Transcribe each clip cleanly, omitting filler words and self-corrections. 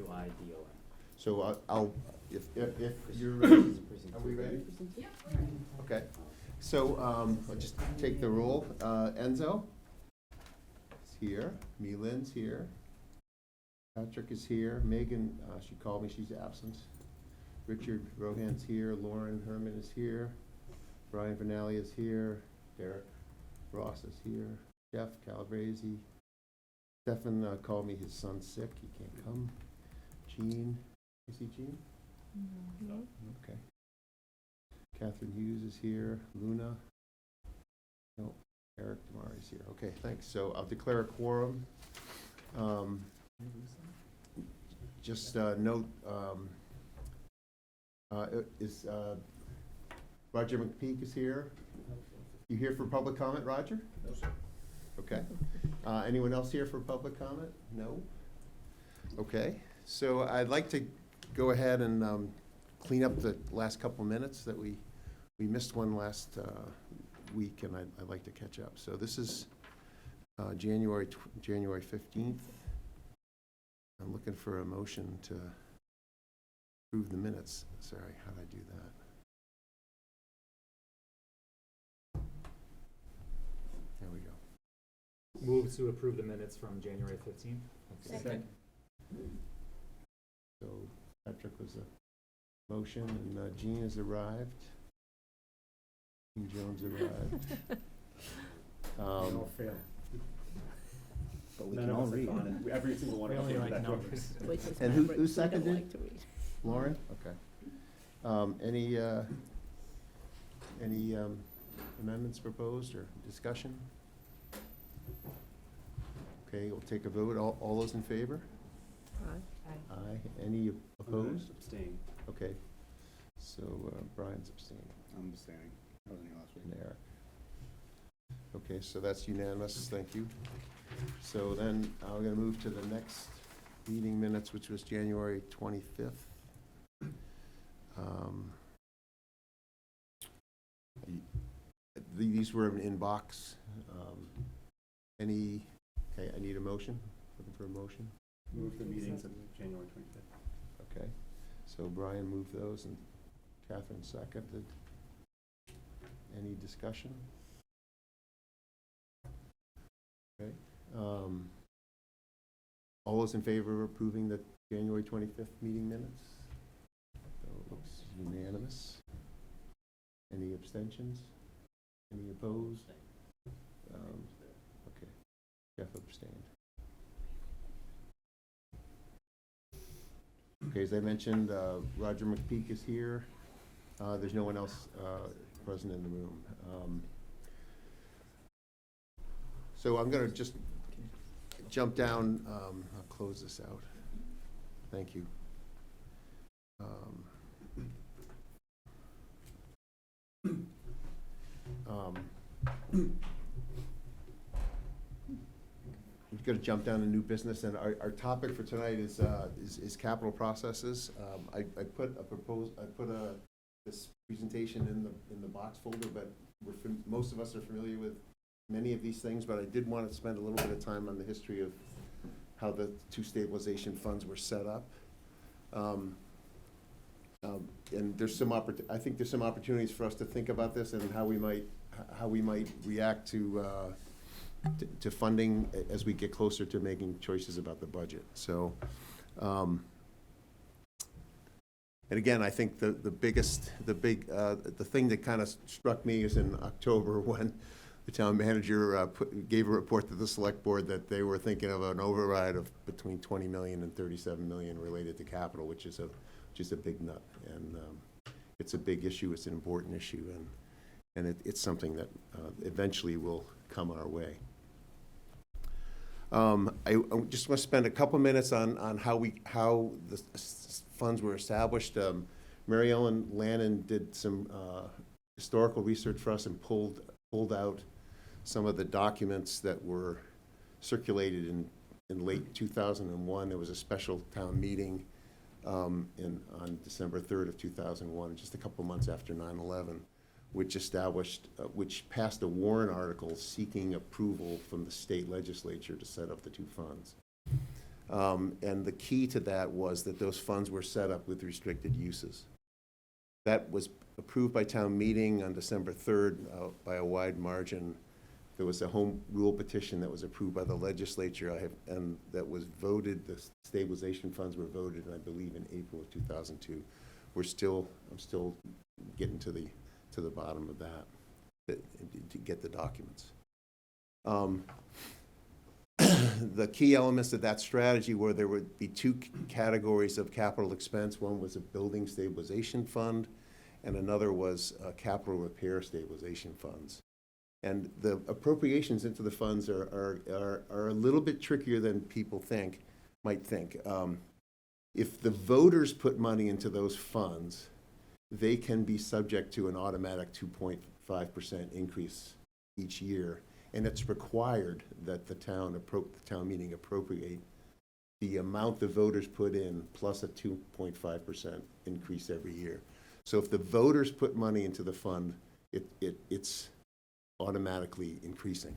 WIDOM. So if you're ready, are we ready? Yeah. Okay. So I'll just take the roll. Enzo is here. Milin's here. Patrick is here. Megan, she called me. She's absent. Richard Rohan's here. Lauren Herman is here. Brian Vernali is here. Derek Ross is here. Jeff Calabrese. Stefan called me. His son's sick. He can't come. Jean. You see Jean? No. Okay. Catherine Hughes is here. Luna. No. Eric Demar is here. Okay, thanks. So I'll declare a quorum. Just note, is Roger McPeak is here. You here for public comment, Roger? No, sir. Okay. Anyone else here for public comment? No? Okay. So I'd like to go ahead and clean up the last couple minutes that we missed one last week, and I'd like to catch up. So this is January 15th. I'm looking for a motion to approve the minutes. Sorry, how did I do that? There we go. Move to approve the minutes from January 15th. Second. So Patrick was a motion, and Jean has arrived. Jean Jones arrived. all fail. But we None can of all us have read. gone in. Every single one We of us only have like that book. numbers. And who seconded? Lauren? Okay. Any amendments proposed or discussion? Okay, we'll take a vote. All those in favor? Aye. Any opposed? Abstain. Okay. So Brian's abstaining. I'm abstaining. I wasn't here last week. And Eric. Okay, so that's unanimous. Thank you. So then we're going to move to the next meeting minutes, which was January 25th. These were in box. Okay, I need a motion. Looking for a motion. Move the meetings of January 25th. Okay, so Brian moved those and Catherine seconded. Any discussion? Okay. All those in favor of approving the January 25th meeting minutes? So it looks unanimous. Any abstentions? Any opposed? Okay, Jeff abstained. Okay, as I mentioned, Roger McPeak is here. There's no one else present in the room. So I'm going to just jump down. I'll close this out. Thank you. We've got to jump down to new business, and our topic for tonight is capital processes. I put this presentation in the box folder, but most of us are familiar with many of these things, but I did want to spend a little bit of time on the history of how the two stabilization funds were set up. And there's I think there's some opportunities for us to think about this and how we might react to funding as we get closer to making choices about the budget. So, and again, I think the thing that kind of struck me is in October when the town manager gave a report to the select board that they were thinking of an override of between 20 million and 37 million related to capital, which is a big nut. And it's a big issue. It's an important issue, and it's something that eventually will come our way. I just want to spend a couple minutes on how the funds were established. Mary Ellen Lannon did some historical research for us and pulled out some of the documents that were circulated in late 2001. There was a special town meeting on December 3rd of 2001, just a couple months after 9/11, which passed a warrant article seeking approval from the state legislature to set up the two funds. And the key to that was that those funds were set up with restricted uses. That was approved by town meeting on December 3rd by a wide margin. There was a home rule petition that was approved by the legislature, and that was voted, the stabilization funds were voted, I believe, in April of 2002. I'm still getting to the bottom of that to get the documents. The key elements of that strategy were there would be two categories of capital expense. One was a building stabilization fund, and another was capital repair stabilization funds. And the appropriations into the funds are a little bit trickier than people might think. If the voters put money into those funds, they can be subject to an automatic 2.5% increase each year. And it's required that the town meeting appropriate the amount the voters put in plus a 2.5% increase every year. So if the voters put money into the fund, it's automatically increasing.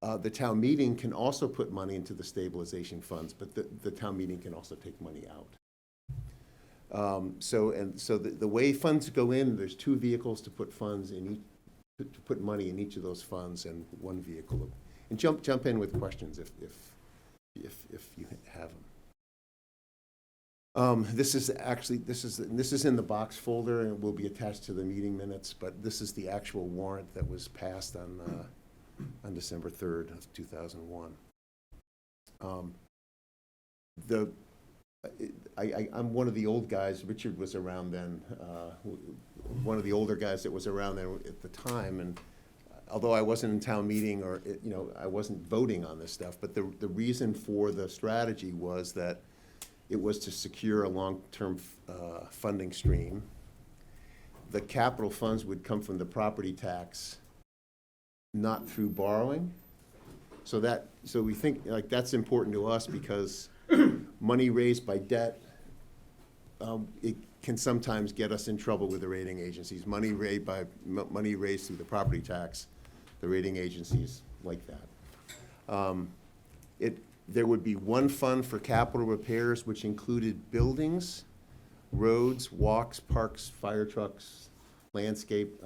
The town meeting can also put money into the stabilization funds, but the town meeting can also take money out. So the way funds go in, there's two vehicles to put funds in each, to put money in each of those funds, and one vehicle. And jump in with questions if you have them. This is in the box folder, and it will be attached to the meeting minutes, but this is the actual warrant that was passed on December 3rd of 2001. I'm one of the old guys. Richard was around then, one of the older guys that was around there at the time. And although I wasn't in town meeting or I wasn't voting on this stuff, but the reason for the strategy was that it was to secure a long-term funding stream. The capital funds would come from the property tax, not through borrowing. So we think like that's important to us because money raised by debt, it can sometimes get us in trouble with the rating agencies. Money raised through the property tax, the rating agencies like that. There would be one fund for capital repairs, which included buildings, roads, walks, parks, fire trucks, landscape,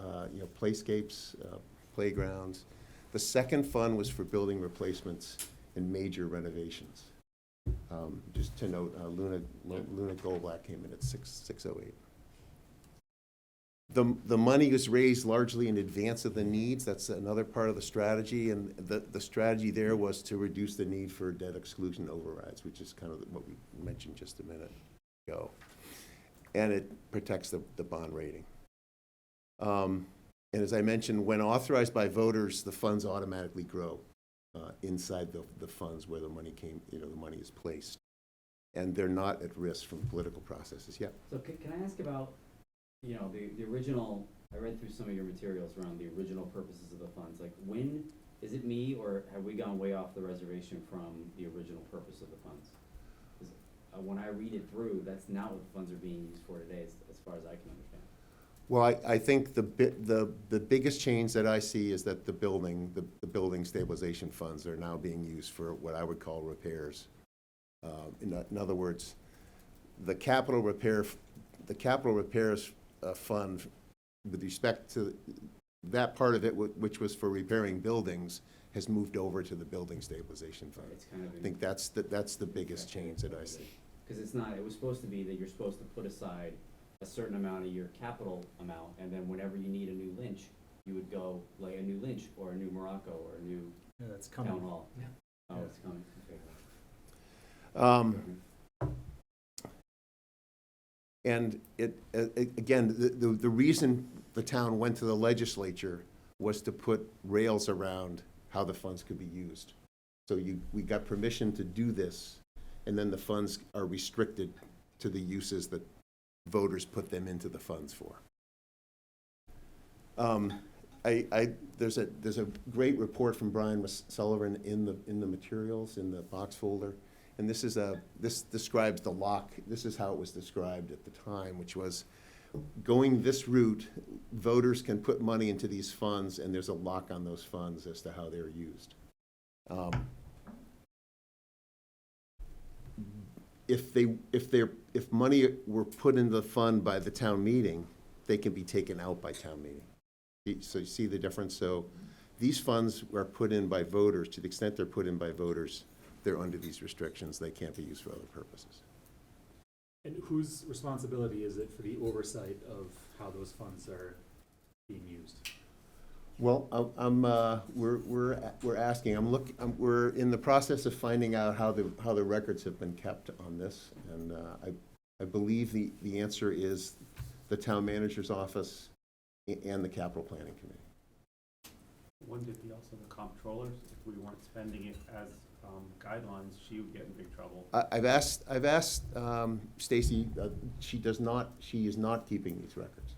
playscapes, playgrounds. The second fund was for building replacements and major renovations. Just to note, Luna Goldblatt came in at 608. The money was raised largely in advance of the needs. That's another part of the strategy, and the strategy there was to reduce the need for debt exclusion overrides, which is kind of what we mentioned just a minute ago. And it protects the bond rating. And as I mentioned, when authorized by voters, the funds automatically grow inside the funds where the money the money is placed. And they're not at risk from political processes. Yeah. So can I ask about, the original, I read through some of your materials around the original purposes of the funds. Like is it me or have we gone way off the reservation from the original purpose of the funds? 'Cause, when I read it through, that's not what the funds are being used for today as far as I can understand. Well, I think the biggest change that I see is that the building stabilization funds are now being used for what I would call repairs. In other words, the capital repairs fund, with respect to that part of it, which was for repairing buildings, has moved over to the building stabilization fund. It's kind of I think that's the biggest change that I see. Because it was supposed to be that you're supposed to put aside a certain amount of your capital amount, and then whenever you need a new lynch, you would go like a new lynch or a new Morocco or a new that's coming. town hall. Yeah. Oh, it's coming. Okay. And again, the reason the town went to the legislature was to put rails around how the funds could be used. So we got permission to do this, and then the funds are restricted to the uses that voters put them into the funds for. There's a great report from Brian Sullivan in the materials in the box folder, and this describes the lock. This is how it was described at the time, which was going this route. Voters can put money into these funds, and there's a lock on those funds as to how they're used. if money were put into the fund by the town meeting, they can be taken out by town meeting. So you see the difference? So these funds are put in by voters. To the extent they're put in by voters, they're under these restrictions. They can't be used for other purposes. And whose responsibility is it for the oversight of how those funds are being used? Well, we're asking, we're in the process of finding out how the records have been kept on this. And I believe the answer is the town manager's office and the capital planning committee. Wouldn't it be also the comptrollers? If we weren't spending it as guidelines, she would get in big trouble. I've asked Stacy, she is not keeping these records.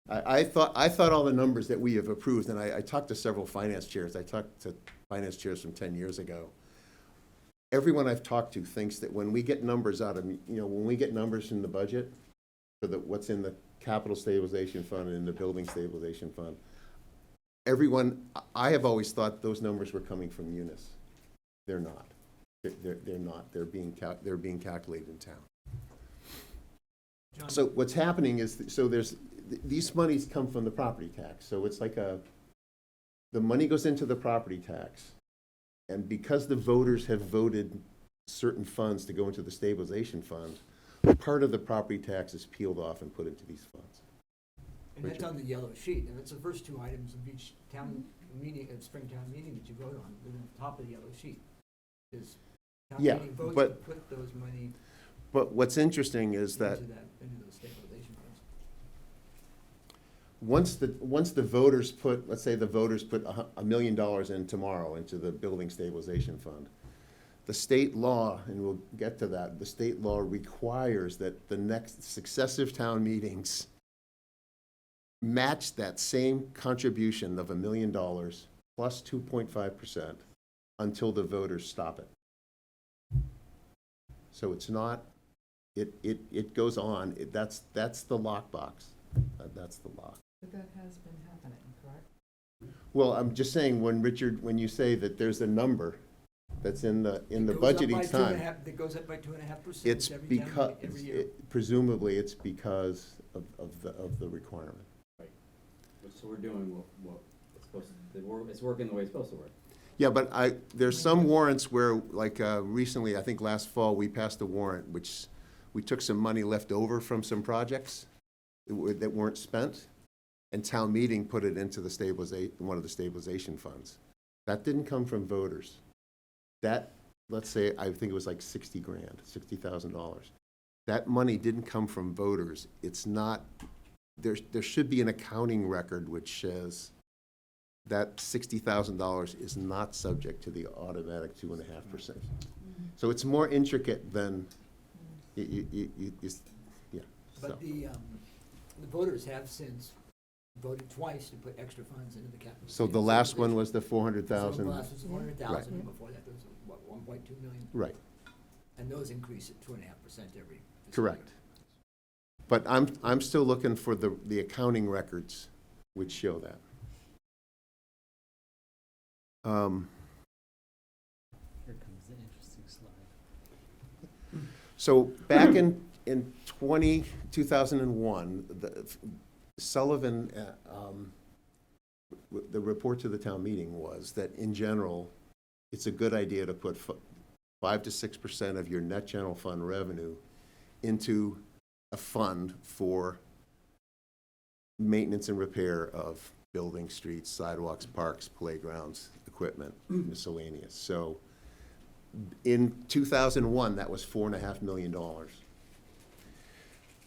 I thought all the numbers that we have approved, and I talked to several finance chairs. I talked to finance chairs from 10 years ago. Everyone I've talked to thinks that when we get numbers out of, when we get numbers from the budget for what's in the capital stabilization fund and in the building stabilization fund, I have always thought those numbers were coming from Munis. They're not. They're not. They're being calculated in town. John, So what's happening is, these monies come from the property tax. So it's like the money goes into the property tax. And because the voters have voted certain funds to go into the stabilization fund, part of the property tax is peeled off and put into these funds. and that's on the yellow sheet, and it's the first two items of each town meeting, spring town meeting that you vote on, they're on the top of the yellow sheet. Is town Yeah, meeting votes to but- put those money But what's interesting is that into those stabilization funds. once the voters put, let's say the voters put $1 million in tomorrow into the building stabilization fund, the state law, and we'll get to that, the state law requires that the next successive town meetings match that same contribution of $1 million plus 2.5% until the voters stop it. So it's not, it goes on. That's the lockbox. That's the lock. But that has been happening, correct? Well, I'm just saying, when you say that there's a number that's in the It goes up budget by each 2.5 time, That goes up by 2.5% it's every because, town, every year. presumably, it's because of the requirement. So we're doing what it's supposed to, it's working the way it's supposed to work. Yeah, but there's some warrants where, like, recently, I think last fall, we passed a warrant, which we took some money left over from some projects that weren't spent, and town meeting put it into one of the stabilization funds. That didn't come from voters. That, let's say, I think it was like $60,000. That money didn't come from voters. It's not, there should be an accounting record which says that $60,000 is not subject to the automatic 2.5%. So it's more intricate than, yeah. So. But the voters have since voted twice to put extra funds into the capital. So the last one was the So 400,000? the last was 400,000, Right. and before that, there was, what, 1.2 million? Right, And those increase at 2.5% every. fiscal correct. year. But I'm still looking for the accounting records which show that. Here comes the interesting slide. So back in 2001, Sullivan, the report to the town meeting was that in general, it's a good idea to put 5 to 6% of your net general fund revenue into a fund for maintenance and repair of buildings, streets, sidewalks, parks, playgrounds, equipment, miscellaneous. So in 2001, that was $4.5 million.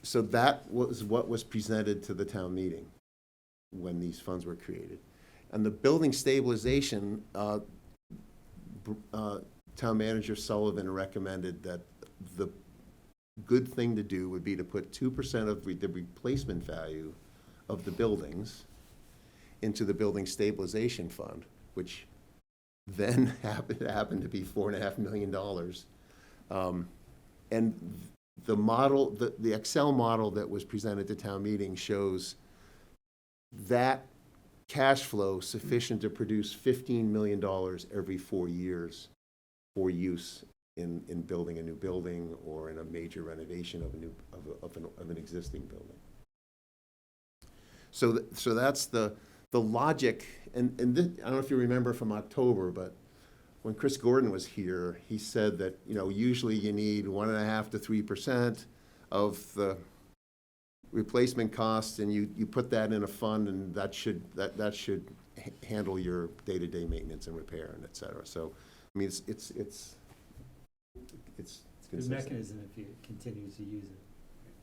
So that was what was presented to the town meeting when these funds were created. And the building stabilization, town manager Sullivan recommended that the good thing to do would be to put 2% of the replacement value of the buildings into the building stabilization fund, which then happened to be $4.5 million. And the model, the Excel model that was presented to town meeting shows that cash flow sufficient to produce $15 million every 4 years for use in building a new building or in a major renovation of a new, of an existing building. So that's the logic, and this, I don't know if you remember from October, but when Chris Gordon was here, he said that, usually you need 1.5% to 3% of the replacement costs, and you put that in a fund, and that should handle your day-to-day maintenance and repair and et cetera. So, I mean, it's Good consistent. mechanism if you continue to use it,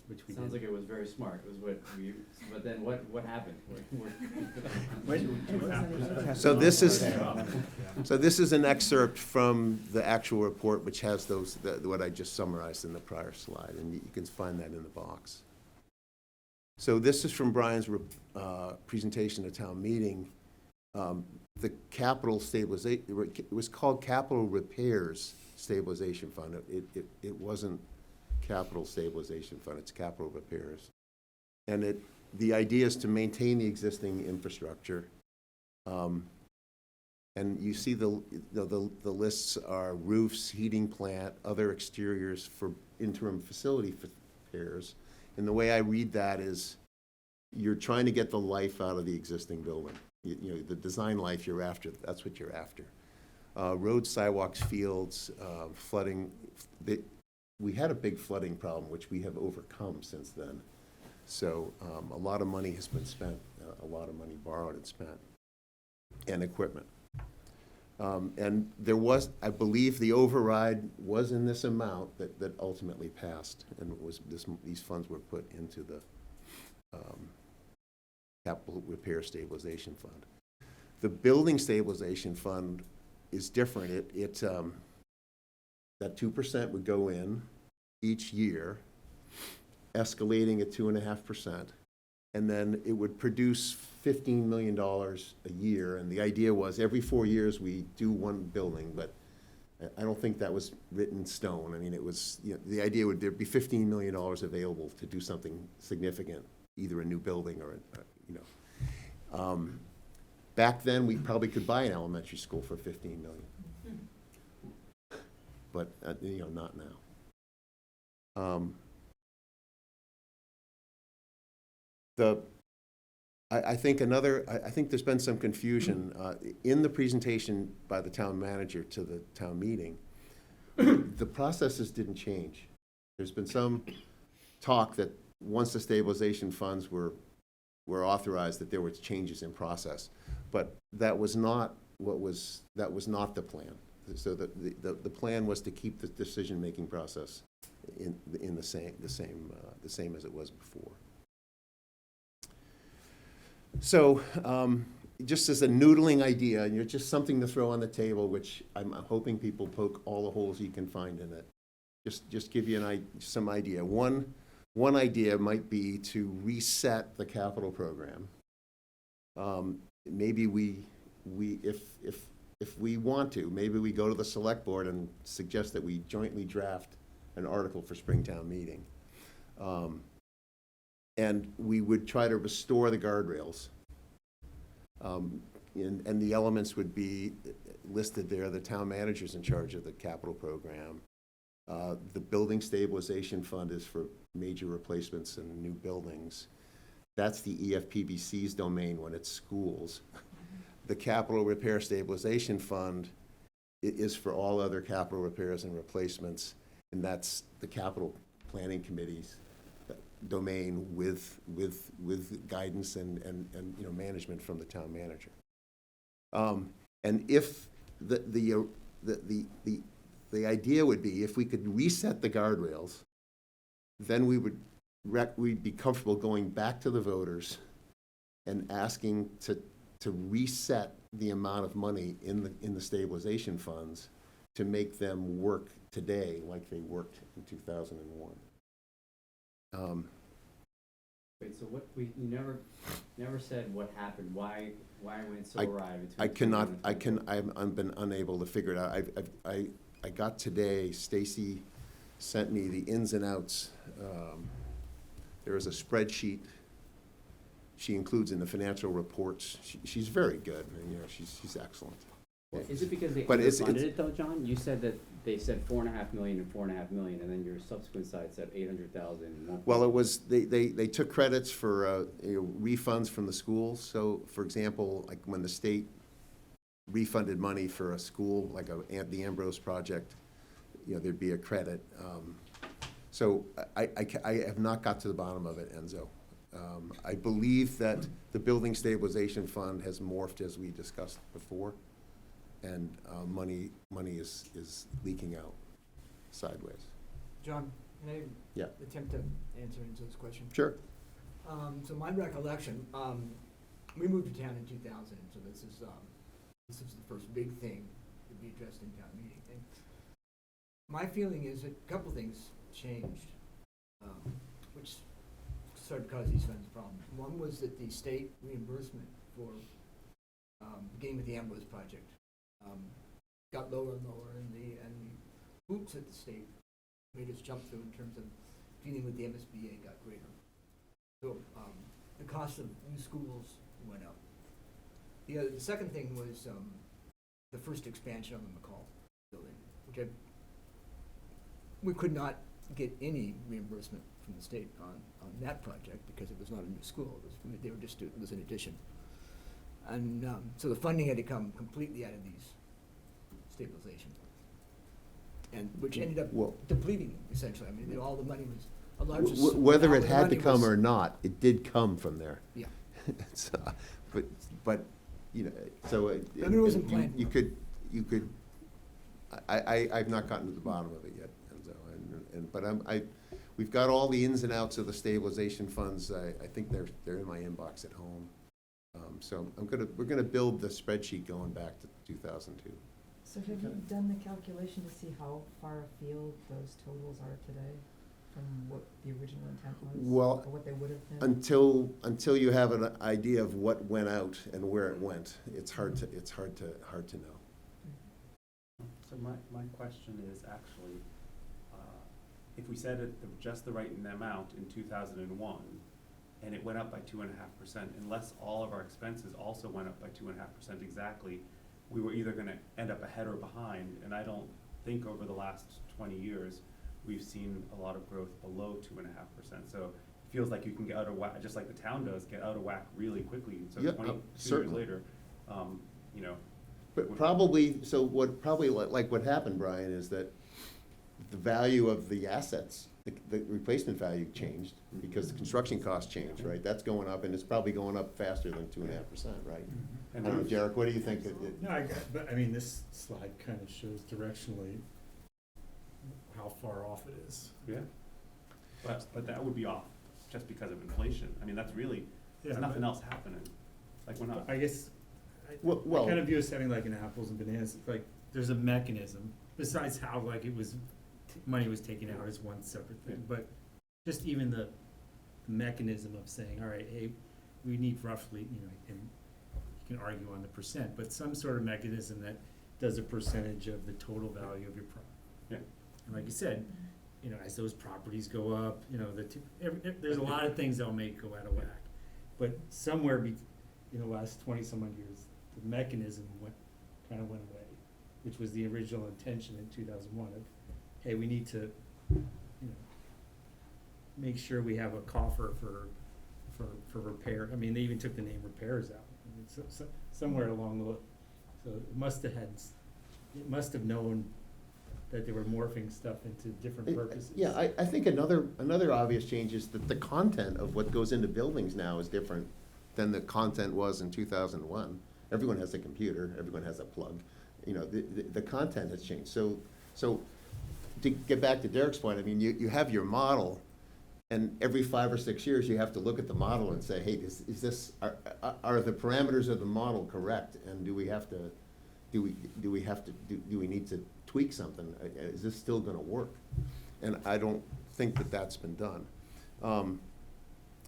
which we did. Sounds like it was very smart, it was what we, but then what happened? So this is an excerpt from the actual report, which has what I just summarized in the prior slide, and you can find that in the box. So this is from Brian's presentation at town meeting. The capital stabilization, it was called Capital Repairs Stabilization Fund. It wasn't Capital Stabilization Fund, it's Capital Repairs. And the idea is to maintain the existing infrastructure. And you see the lists are roofs, heating plant, other exteriors for interim facility repairs. And the way I read that is you're trying to get the life out of the existing building. The design life you're after, that's what you're after. Roads, sidewalks, fields, flooding. We had a big flooding problem, which we have overcome since then. So a lot of money has been spent, a lot of money borrowed and spent, and equipment. And there was, I believe the override was in this amount that ultimately passed, and these funds were put into the Capital Repair Stabilization Fund. The Building Stabilization Fund is different. That 2% would go in each year, escalating at 2.5%, and then it would produce $15 million a year. And the idea was every 4 years we do one building, but I don't think that was written in stone. I mean, it was, the idea would there'd be $15 million available to do something significant, either a new building or, back then we probably could buy an elementary school for $15 million. But, not now. I think there's been some confusion in the presentation by the town manager to the town meeting. The processes didn't change. There's been some talk that once the stabilization funds were authorized, that there were changes in process, but that was not the plan. So the plan was to keep the decision-making process in the same as it was before. So just as a noodling idea, and just something to throw on the table, which I'm hoping people poke all the holes you can find in it. Just give you some idea. One idea might be to reset the capital program. Maybe if we want to, maybe we go to the select board and suggest that we jointly draft an article for Springtown meeting. And we would try to restore the guardrails. And the elements would be listed there. The town manager's in charge of the capital program. The Building Stabilization Fund is for major replacements and new buildings. That's the EFPBC's domain when it's schools. The Capital Repair Stabilization Fund is for all other capital repairs and replacements, and that's the Capital Planning Committee's domain with guidance and management from the town manager. And if the idea would be if we could reset the guardrails, then we'd be comfortable going back to the voters and asking to reset the amount of money in the stabilization funds to make them work today like they worked in 2001. Wait, so you never said what happened, why it went so awry between? I've been unable to figure it out. I got today, Stacy sent me the ins and outs. There is a spreadsheet she includes in the financial reports. She's very good, and she's excellent. Is it because they But it's- underfunded it though, John? You said that they said 4.5 million and 4.5 million, and then your subsequent side said 800,000. Well, it was, they took credits for, refunds from the schools. So, for example, like when the state refunded money for a school, like the Ambrose project, there'd be a credit. So I have not got to the bottom of it, Enzo. I believe that the Building Stabilization Fund has morphed as we discussed before, and money is leaking out sideways. John, can I Yeah. attempt to answer Enzo's question? Sure. So my recollection, we moved to town in 2000, so this is the first big thing to be addressed in town meeting. And my feeling is that a couple things changed, which started to cause these kinds of problems. One was that the state reimbursement for beginning with the Ambrose project got lower and lower, and the hoops that the state made us jump through in terms of dealing with the MSBA got greater. So the cost of new schools went up. The second thing was the first expansion of the McCall building, which we could not get any reimbursement from the state on that project because it was not a new school. It was an addition. And so the funding had to come completely out of these stabilization funds, and which ended up Well- depleting them, essentially. I mean, all the money was a large. Whether amount it of the had to money come was- or not, it did come from there. Yeah. So, but, so. I mean, it wasn't planned. You could, I've not gotten to the bottom of it yet, Enzo, but we've got all the ins and outs of the stabilization funds. I think they're in my inbox at home. So we're gonna build the spreadsheet going back to 2002. So have you done the calculation to see how far afield those totals are today from what the original intent was? Well, or what they would have been? Until you have an idea of what went out and where it went, it's hard to know. So my question is actually, if we said it just the right amount in 2001, and it went up by 2.5%, unless all of our expenses also went up by 2.5% exactly, we were either gonna end up ahead or behind, and I don't think over the last 20 years, we've seen a lot of growth below 2.5%. So it feels like you can get out of whack, just like the town does, get out of whack really quickly. So Yeah, 22 years certainly. later, But probably, so like what happened, Brian, is that the value of the assets, the replacement value changed because the construction costs changed, right? That's going up, and it's probably going up faster than 2.5%, right? I and don't know, Derek, what do you think? No, but I mean, this slide kind of shows directionally how far off it is. yeah, but that would be off just because of inflation. I mean, that's really, there's Yeah, nothing but else happening. Like, we're not. I guess, Well- I kind of view us having like an apples and bananas, like, there's a mechanism, besides how like it was, money was taken out is one separate thing, but just even the mechanism of saying, all right, hey, we need roughly, and you can argue on the percent, but some sort of mechanism that does a percentage of the total value of your property. Yeah. And like you said, as those properties go up, there's a lot of things that'll make it go out of whack. But somewhere in the last 20-some-odd years, the mechanism kind of went away, which was the original intention in 2001 of, hey, we need to, make sure we have a coffer for repair. I mean, they even took the name repairs out. I mean, somewhere along the, so it must have known that they were morphing stuff into different purposes. Yeah, I think another obvious change is that the content of what goes into buildings now is different than the content was in 2001. Everyone has a computer, everyone has a plug, the content has changed. So to get back to Derek's point, I mean, you have your model, and every 5 or 6 years, you have to look at the model and say, hey, are the parameters of the model correct? And do we need to tweak something? Is this still gonna work? And I don't think that that's been done.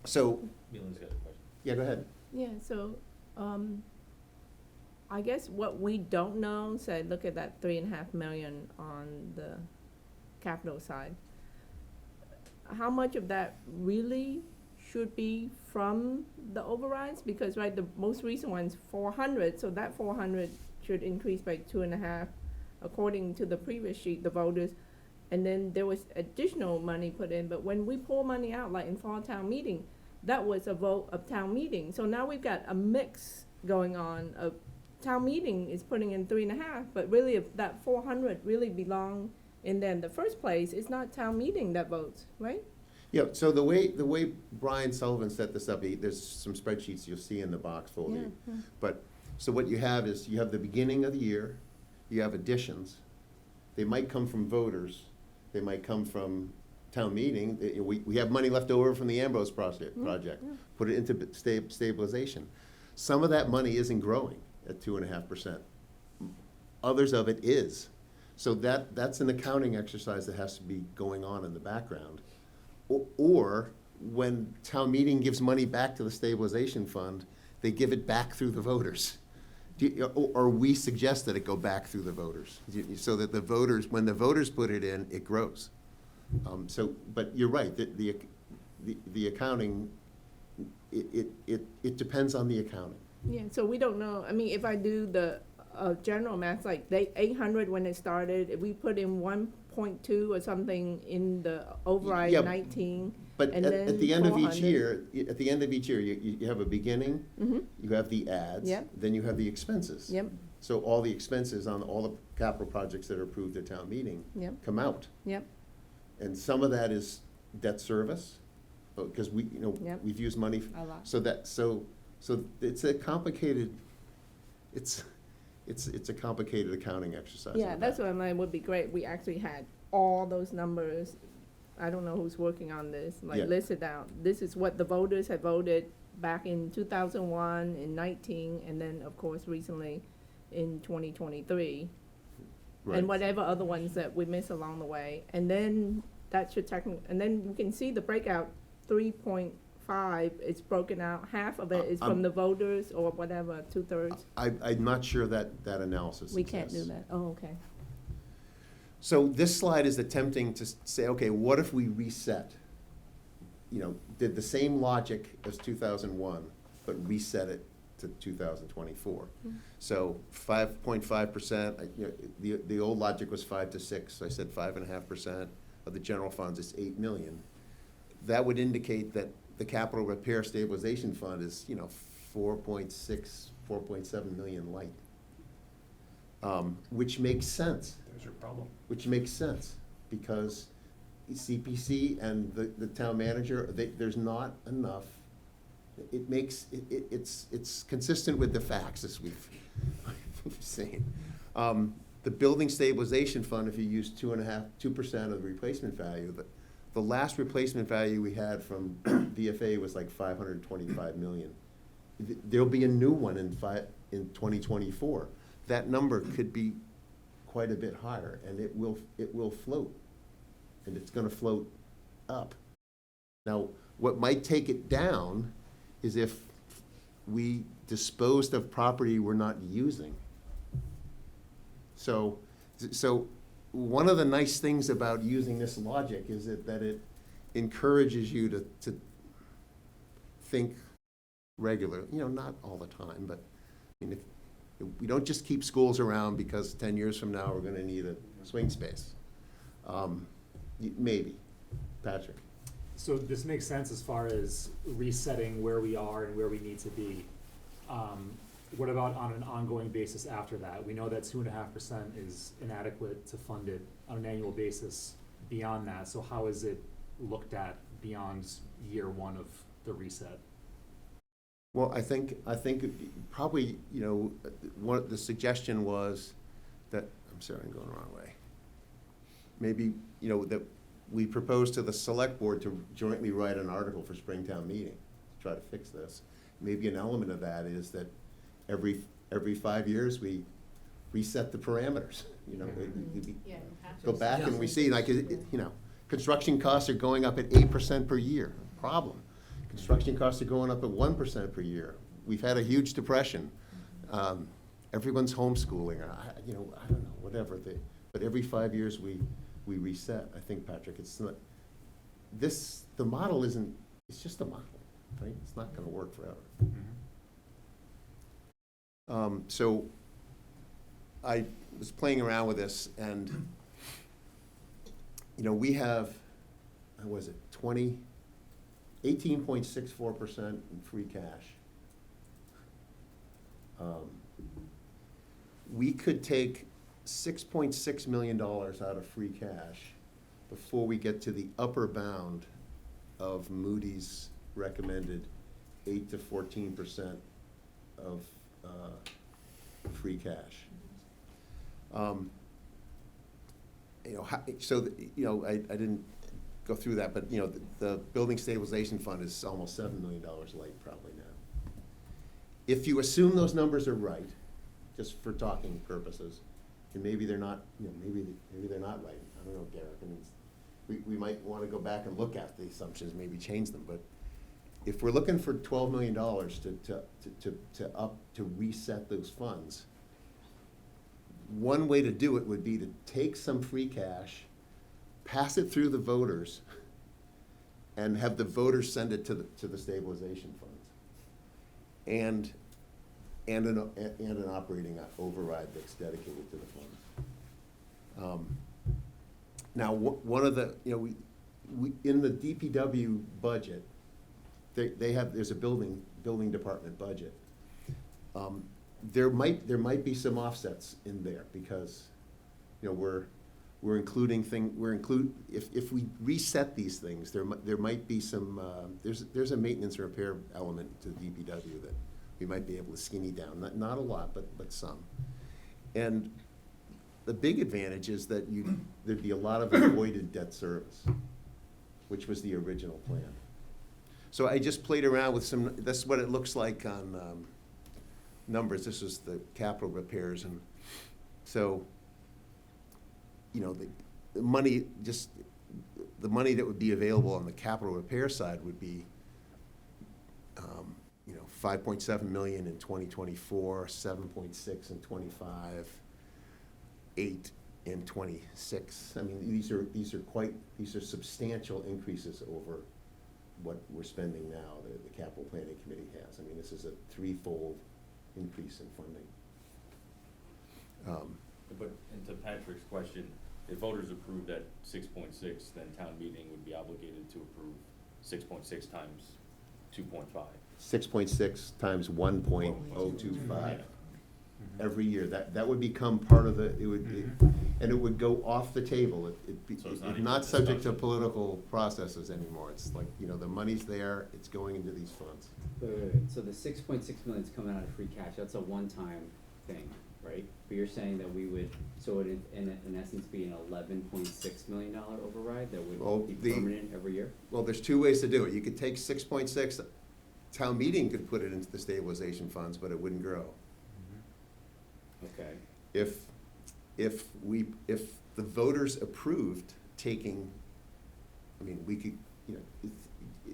So, Milan's got a question. yeah, go ahead. Yeah, so, I guess what we don't know, say, look at that 3.5 million on the capital side. How much of that really should be from the overrides? Because, right, the most recent one's 400, so that 400 should increase by 2.5, according to the previous sheet, the voters. And then there was additional money put in, but when we pull money out, like in fall town meeting, that was a vote of town meeting. So now we've got a mix going on of town meeting is putting in 3.5, but really if that 400 really belong in there in the first place, it's not town meeting that votes, right? Yeah, so the way Brian Sullivan set this up, there's some spreadsheets you'll see in the box folder. Yeah. But, so what you have is, you have the beginning of the year, you have additions. They might come from voters, they might come from town meeting. We have money left over from the Ambrose project, put it into stabilization. Some of that money isn't growing at 2.5%. Others of it is. So that's an accounting exercise that has to be going on in the background. Or when town meeting gives money back to the stabilization fund, they give it back through the voters. Or we suggest that it go back through the voters, so that the voters, when the voters put it in, it grows. But you're right, the accounting, it depends on the accounting. Yeah, so we don't know, I mean, if I do the general math, like they 800 when it started, if we put in 1.2 or something in the override Yeah, 19, But and at then the end of each 400. year, you have a beginning, you have the ads, Yep. then you have the expenses. Yep, So all the expenses on all the capital projects that are approved at town meeting yep, come out. yep, And some of that is debt service, because Yep. we've used money. a lot. So it's a complicated, it's a complicated accounting exercise. Yeah, that's what I'm like, would be great, we actually had all those numbers. I don't know who's working on this, like Yeah. listed out. This is what the voters had voted back in 2001, in 19, and then, of course, recently in 2023. Right. And whatever other ones that we miss along the way. And then that should technically, and then you can see the breakout, 3.5, it's broken out. Half of it is from the voters or whatever, 2/3. I'm not sure that analysis We can't do exists. that. Oh, okay. So this slide is attempting to say, okay, what if we reset? Did the same logic as 2001, but reset it to 2024. So 5.5%, the old logic was 5 to 6, so I said 5.5% of the general funds is 8 million. That would indicate that the capital repair stabilization fund is, 4.6, 4.7 million light. Which makes sense. There's your problem. Which makes sense, because CPC and the town manager, there's not enough. It's consistent with the facts, as we've seen. The building stabilization fund, if you use 2% of the replacement value, the last replacement value we had from VFA was like 525 million. There'll be a new one in 2024. That number could be quite a bit higher, and it will float, and it's gonna float up. Now, what might take it down is if we disposed of property we're not using. So one of the nice things about using this logic is that it encourages you to think regularly, not all the time, but if we don't just keep schools around because 10 years from now we're gonna need a swing space. Maybe. Patrick? So this makes sense as far as resetting where we are and where we need to be. What about on an ongoing basis after that? We know that 2.5% is inadequate to fund it on an annual basis beyond that. So how is it looked at beyond year one of the reset? Well, I think probably, the suggestion was that, I'm sorry, I'm going the wrong way. Maybe, that we proposed to the select board to jointly write an article for Springtown meeting to try to fix this. Maybe an element of that is that every 5 years, we reset the parameters, we go back and we see, like, construction costs are going up at 8% per year, problem. Construction costs are going up at 1% per year. We've had a huge depression. Everyone's homeschooling, or, I don't know, whatever. But every 5 years, we reset. I think, Patrick, it's not, the model isn't, it's just a model, right? It's not gonna work forever. So I was playing around with this, and, you know, we have, how was it, 18.64% in free cash. We could take $6.6 million out of free cash before we get to the upper bound of Moody's recommended 8 to 14% of free cash. You know, you know, I didn't go through that, but, you know, the building stabilization fund is almost $7 million late probably now. If you assume those numbers are right, just for talking purposes, and maybe they're not, you know, maybe they're not right. I don't know, Garrett. I mean, we might want to go back and look at the assumptions, maybe change them. But if we're looking for $12 million to reset those funds, one way to do it would be to take some free cash, pass it through the voters, and have the voters send it to the stabilization funds, and an operating override that's dedicated to the funds. Now, one of the, you know, we in the DPW budget, there's a building department budget. There might be some offsets in there because, you know, we're including if we reset these things, there might be some there's a maintenance and repair element to the DPW that we might be able to skinny down, not a lot, but some. And the big advantage is that there'd be a lot of avoided debt service, which was the original plan. So I just played around with some, that's what it looks like on numbers. This was the capital repairs, and so, you know, the money that would be available on the capital repair side would be, you know, 5.7 million in 2024, 7.6 in 25, 8 in 26. I mean, these are substantial increases over what we're spending now, the capital planning committee has. I mean, this is a threefold increase in funding. But, and to Patrick's question, if voters approve that 6.6, then town meeting would be obligated to approve 6.6 times 2.5. 6.6 times 1.025 every year. That would become part of and it would go off the table. It's So it's not, not even subject to discussion. political processes anymore. It's like, you know, the money's there, it's going into these funds. Wait. So the 6.6 million is coming out of free cash, that's a one-time thing, right? But you're saying that we would, so it would in essence be an $11.6 million override that would Well, be permanent every year? Well, there's two ways to do it. You could take 6.6, town meeting could put it into the stabilization funds, but it wouldn't grow. Okay. If the voters approved taking, I mean, we could, you know,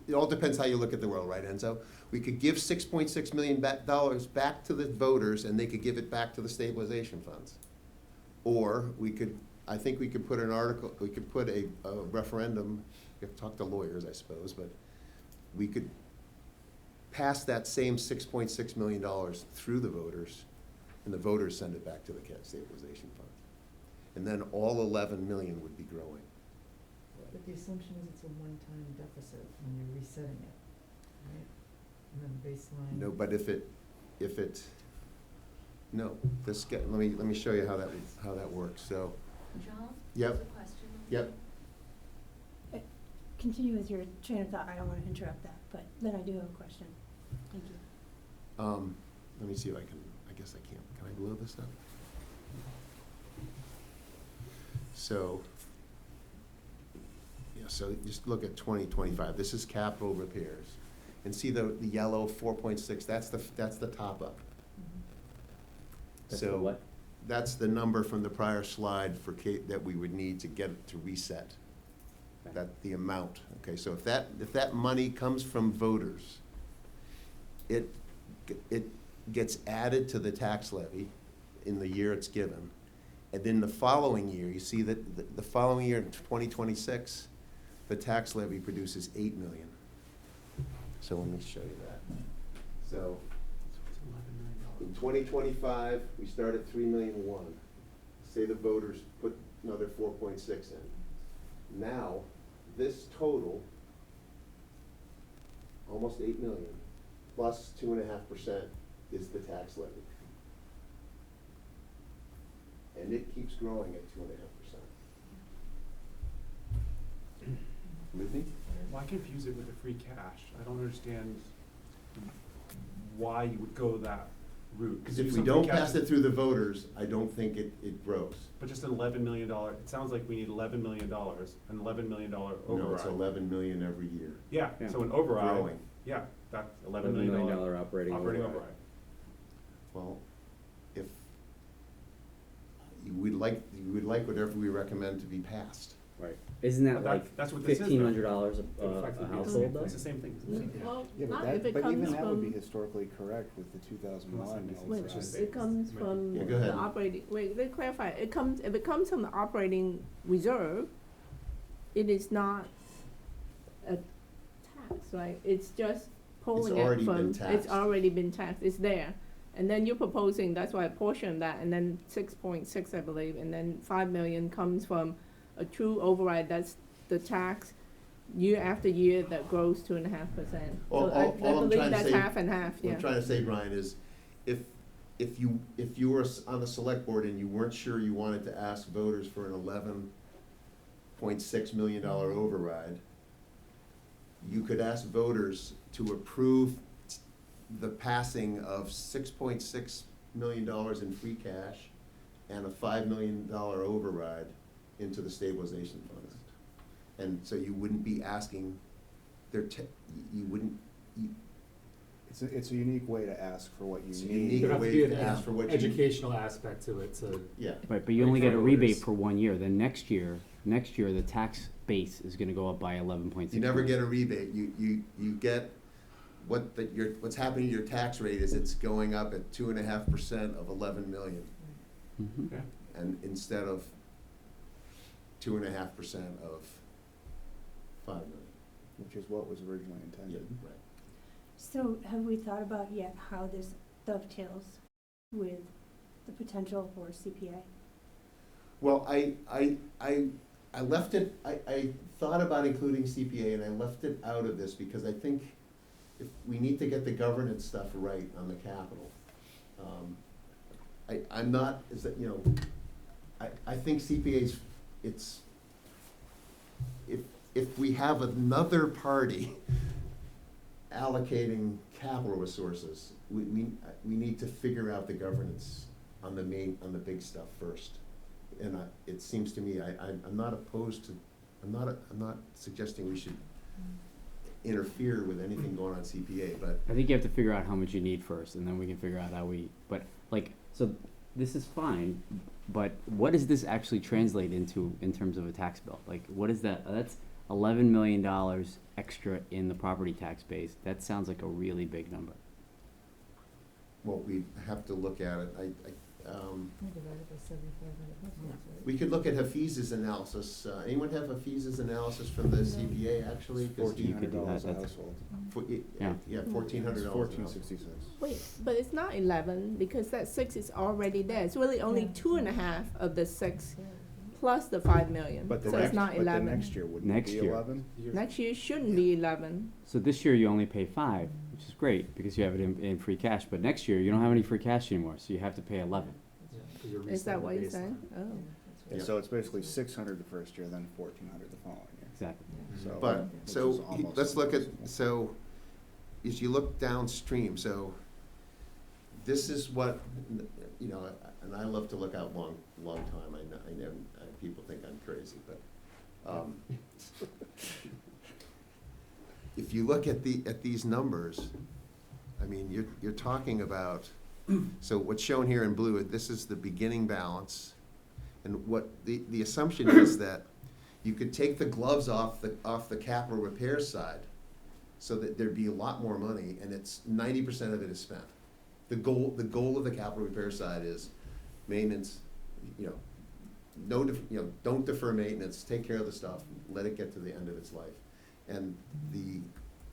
it all depends how you look at the world, right, Enzo? We could give $6.6 million back to the voters, and they could give it back to the stabilization funds. Or I think we could put an article, we could put a referendum, we have to talk to lawyers, I suppose, but we could pass that same $6.6 million through the voters, and the voters send it back to the stabilization fund. And then all 11 million would be growing. But the assumption is it's a one-time deficit when you're resetting it, right? And then baseline. No, but let me show you how that works. So, John? Yep. There's a question. yep. Continue with your train of thought. I don't want to interrupt that, but then I do have a question. Thank you. Let me see if I can. I guess I can't. Can I blow this up? So, yeah. So just look at 2025. This is capital repairs, and see the yellow 4.6. That's the top up. That's So the what? that's the number from the prior slide that we would need to get it to reset. Okay. That the amount. Okay. So if that money comes from voters, it gets added to the tax levy in the year it's given. And then the following year, you see that the following year in 2026, the tax levy produces 8 million. So let me show you that. So $11 million. In 2025, we start at 3,000,001. Say the voters put another 4.6 in. Now, this total, almost 8 million, plus 2.5% is the tax levy. And it keeps growing at 2.5%. With me? Why confuse it with the free cash? I don't understand why you would go that route. Because if we don't pass it through the voters, I don't think it grows. But just an $11 million, it sounds like we need $11 million, an $11 million override. No, it's 11 million every year. Yeah, Yeah. so an override, Growing. yeah, that's $11 $11 million million operating override. Well, if, you would like whatever we recommend to be passed. Right, isn't that But like that's what this is, though. $1,500 a Effectively, household though? It's the same thing. Well, Yeah, not but if it but even comes that would be from, historically correct with the 2001. wait, override. it comes from Yeah, go ahead. the operating, wait, let me clarify, if it comes from the operating reserve, it is not a tax, right? It's just pulling it already from, been it's taxed. already been taxed, it's there. And then you're proposing, that's why a portion of that, and then 6.6, I believe, and then 5 million comes from a true override, that's the tax year after year that grows 2.5%. All So I I'm believe trying to that's say- half and half, What yeah. I'm trying to say, Brian, is if you were on the select board and you weren't sure you wanted to ask voters for an $11.6 million override, you could ask voters to approve the passing of $6.6 million in free cash and a $5 million override into the stabilization fund. And so you wouldn't be asking, you wouldn't, It's a unique way to ask for what you It's a need. unique There have to way be to an ask for what you need. educational aspect to it, to, Yeah. Right, but you Like only get a for rebate voters. for 1 year, then next year, the tax base is gonna go up by 11.6. You never get a rebate, you get, what's happening to your tax rate is it's going up at 2.5% of 11 million. Mhm. Okay. And instead of 2.5% of 5 million. Which is what was originally Yeah, intended. right. So have we thought about yet how this dovetails with the potential for CPA? Well, I left it, I thought about including CPA and I left it out of this because I think if we need to get the governance stuff right on the Capitol. I'm not, is that, you know, I think CPA's, it's, if we have another party allocating capital resources, we need to figure out the governance on the big stuff first. And it seems to me, I'm not opposed to, I'm not suggesting we should interfere with anything going on CPA, but I think you have to figure out how much you need first, and then we can figure out how but, so this is fine, but what does this actually translate into in terms of a tax bill? Like, what is that? That's $11 million extra in the property tax base. That sounds like a really big number. well, we have to look at it. We divided by 7,500 households, right? We could look at Hafiz's analysis. Anyone have Hafiz's analysis from the CPA, actually? 'Cause he- could do that, $1,400 a that's- household. Yeah. Yeah, $1,400. $1,466. Wait, but it's not 11 because that 6 is already there. It's really only Yeah. 2.5 of the 6 plus the 5 million. But the So next, it's not but the 11. next year wouldn't it Next be year. 11? Next year shouldn't be 11. So this year you only pay 5, which is great because you have it in free cash. But next year you don't have any free cash anymore, so you have to pay 11. yeah, 'cause you're Is that resetting what the you're saying? baseline. Oh. Yeah, that's right. Yeah. So it's basically 600 the first year, then 1,400 the following year. Exactly. So- But, which so, is almost let's look at, impossible. so, as you look downstream, so, this is what, you know, and I love to look out long time, I know, people think I'm crazy, but, if you look at these numbers, I mean, you're talking about, so what's shown here in blue, this is the beginning balance, and what, the assumption is that you could take the gloves off the capital repair side, so that there'd be a lot more money, and it's 90% of it is spent. The goal of the capital repair side is maintenance, you know, don't defer maintenance, take care of the stuff, let it get to the end of its life. And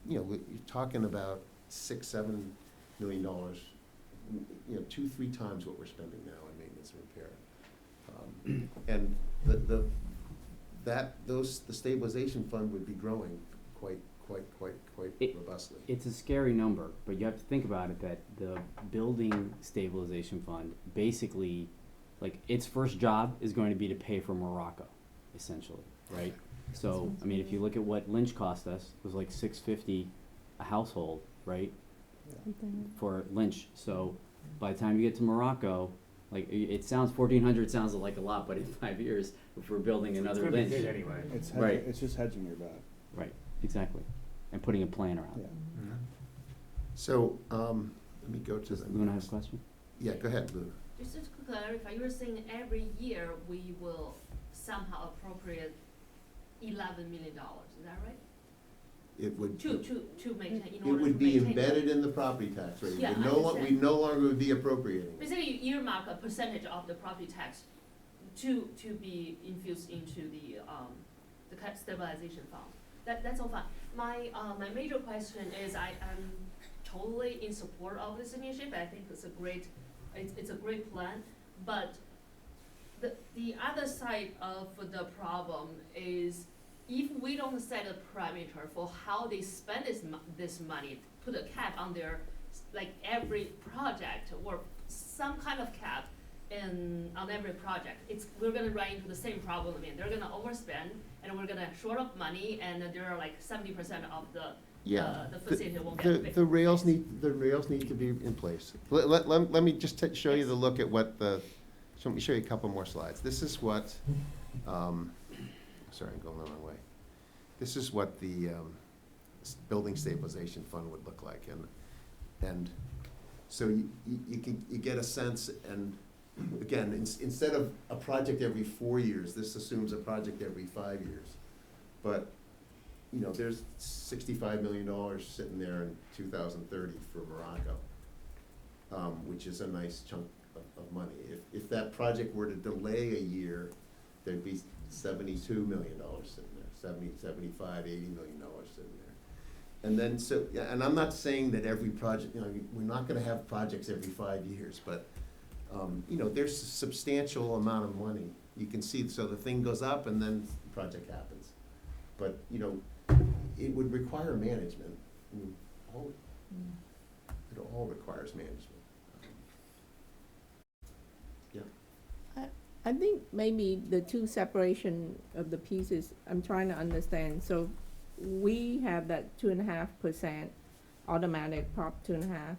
you're talking about $6-7 million you know, 2-3 times what we're spending now on maintenance and repair. And the stabilization fund would be growing quite robustly. It's a scary number, but you have to think about it, that the building stabilization fund, basically, like, its first job is going to be to pay for Morocco, essentially, right? So, I mean, if you look at what Lynch cost us, it was like $650 a household, right? For Lynch, so by the time you get to Morocco, like, it sounds, 1,400 sounds like a lot, but in 5 years, if we're building another It's gonna be Lynch. big anyway. It's Right. hedging, it's just hedging your bet. Right, exactly, and putting a plan around Yeah. it. Mhm. So, let me go to the. You wanna have a question? Yeah, go ahead, Lou. Just to clarify, you were saying every year we will somehow appropriate $11 million, is that right? It would. To maintain, in It order to would be maintain. embedded in the property tax rate. Yeah, We I understand. no longer would be appropriating it. Basically, you earmark a percentage of the property tax to be infused into the stabilization fund. That's all fine. My major question is, I'm totally in support of this initiative. I think it's a great plan, but the other side of the problem is, if we don't set a parameter for how they spend this money, put a cap on their, like, every project, or some kind of cap on every project, we're gonna run into the same problem. I mean, they're gonna overspend, and we're gonna short up money, and there are like 70% of the facility won't get. The rails need to be in place. Let me just show you the look at what so let me show you a couple more slides. This is what, sorry, I'm going the wrong way. This is what the building stabilization fund would look like, and so you get a sense, and again, instead of a project every 4 years, this assumes a project every 5 years. But, you know, there's $65 million sitting there in 2030 for Morocco, which is a nice chunk of money. If that project were to delay a year, there'd be $72 million sitting there, 70, 75, $80 million sitting there. And then, so, yeah, and I'm not saying that every project, you know, we're not gonna have projects every 5 years, but, you know, there's a substantial amount of money. You can see, so the thing goes up and then the project happens. But, you know, it would require management. I mean, it all requires management. I think maybe the two separation of the pieces, I'm trying to understand. So we have that 2.5% automatic prop 2.5,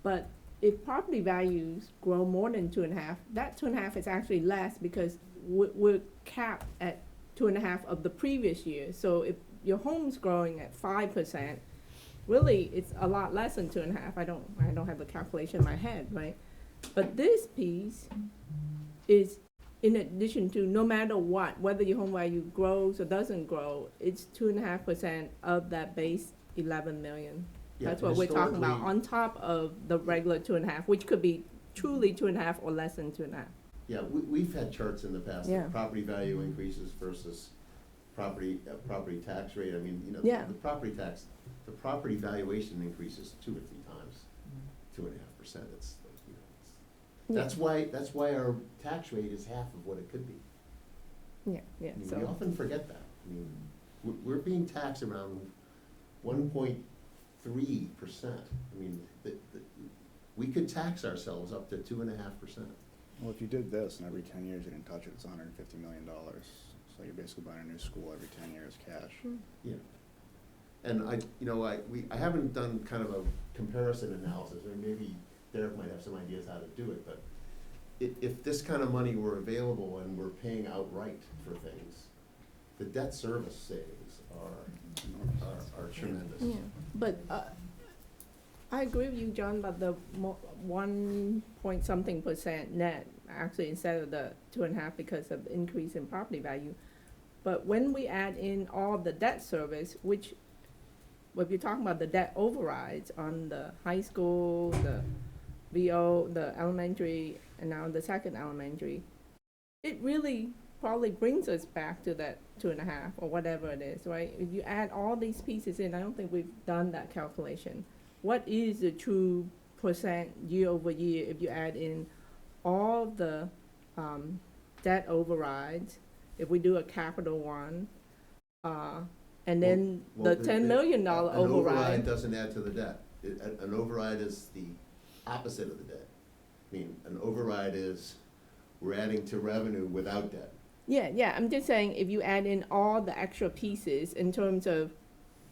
but if property values grow more than 2.5, that 2.5 is actually less, because we're capped at 2.5 of the previous year. So if your home's growing at 5%, really it's a lot less than 2.5. I don't have the calculation in my head, right? But this piece is in addition to, no matter what, whether your home value grows or doesn't grow, it's 2.5% of that base 11 million. Yeah, That's what we're talking about, historically- on top of the regular 2.5, which could be truly 2.5 or less than 2.5. Yeah, we've had charts in the past, Yeah. of property value increases versus property tax rate. I mean, you know, Yeah. the property valuation increases 2 or 3 times, 2.5%. It's, you know, that's why our tax rate is half of what it could be. Yeah, I mean, we so, often forget that. I mean, we're being taxed around 1.3%. I mean, we could tax ourselves up to 2.5%. Well, if you did this and every 10 years you didn't touch it, it's $150 million. So you're basically buying a new school every 10 years cash. Yeah. And I haven't done kind of a comparison analysis, or maybe Derek might have some ideas how to do it, but if this kind of money were available and we're paying outright for things, the debt service savings are tremendous. yeah, but I agree with you, John, about the 1 point something percent net, actually, instead of the 2.5, because of the increase in property value. But when we add in all the debt service, which, if you're talking about the debt overrides on the high school, the VO, the elementary, and now the second elementary, it really probably brings us back to that 2.5 or whatever it is, right? If you add all these pieces in, I don't think we've done that calculation. What is the true percent year over year if you add in all the, debt overrides, if we do a capital one, and then Well, the $10 million An override override. doesn't add to the debt. An override is the opposite of the debt. I mean, an override is, we're adding to revenue without debt. Yeah, I'm just saying, if you add in all the extra pieces in terms of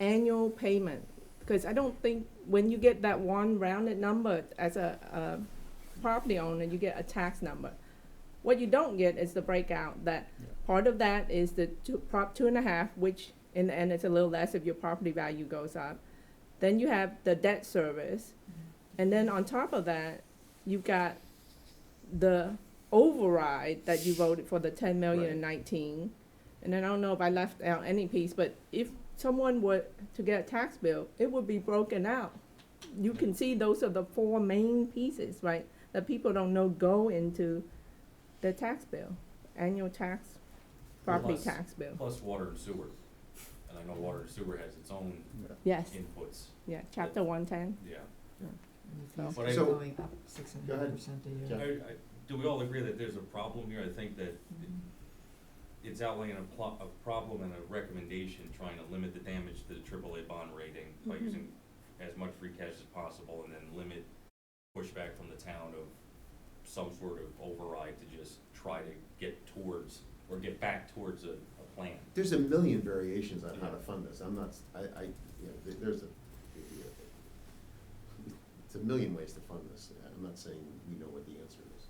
annual payment, because I don't think, when you get that one rounded number as a property owner, you get a tax number. What you don't get is the breakout, that part of that is the Prop 2.5, which in the end it's a little less if your property value goes up. Then you have the debt service, and then on top of that, you've got the override that you voted for, the 10 million in 19. And then I don't know if I left out any piece, but if someone were to get a tax bill, it would be broken out. You can see those are the four main pieces, right, that people don't know go into the tax bill, annual tax, property Plus- tax bill. Plus water and sewer. And I know water and sewer has its own Yes, inputs, yeah, chapter 110. yeah. And the fees But are So- going up Go ahead. 6.5% a year. Do we all agree that there's a problem here? I think that it's outlaying a problem and a recommendation, trying to limit the damage to the AAA bond rating by using as much free cash as possible, and then limit pushback from the town of some sort of override to just try to get towards, or get back towards a plan. There's a million variations on how to fund this. I'm not, you know, there's it's a million ways to fund this. I'm not saying we know what the answer is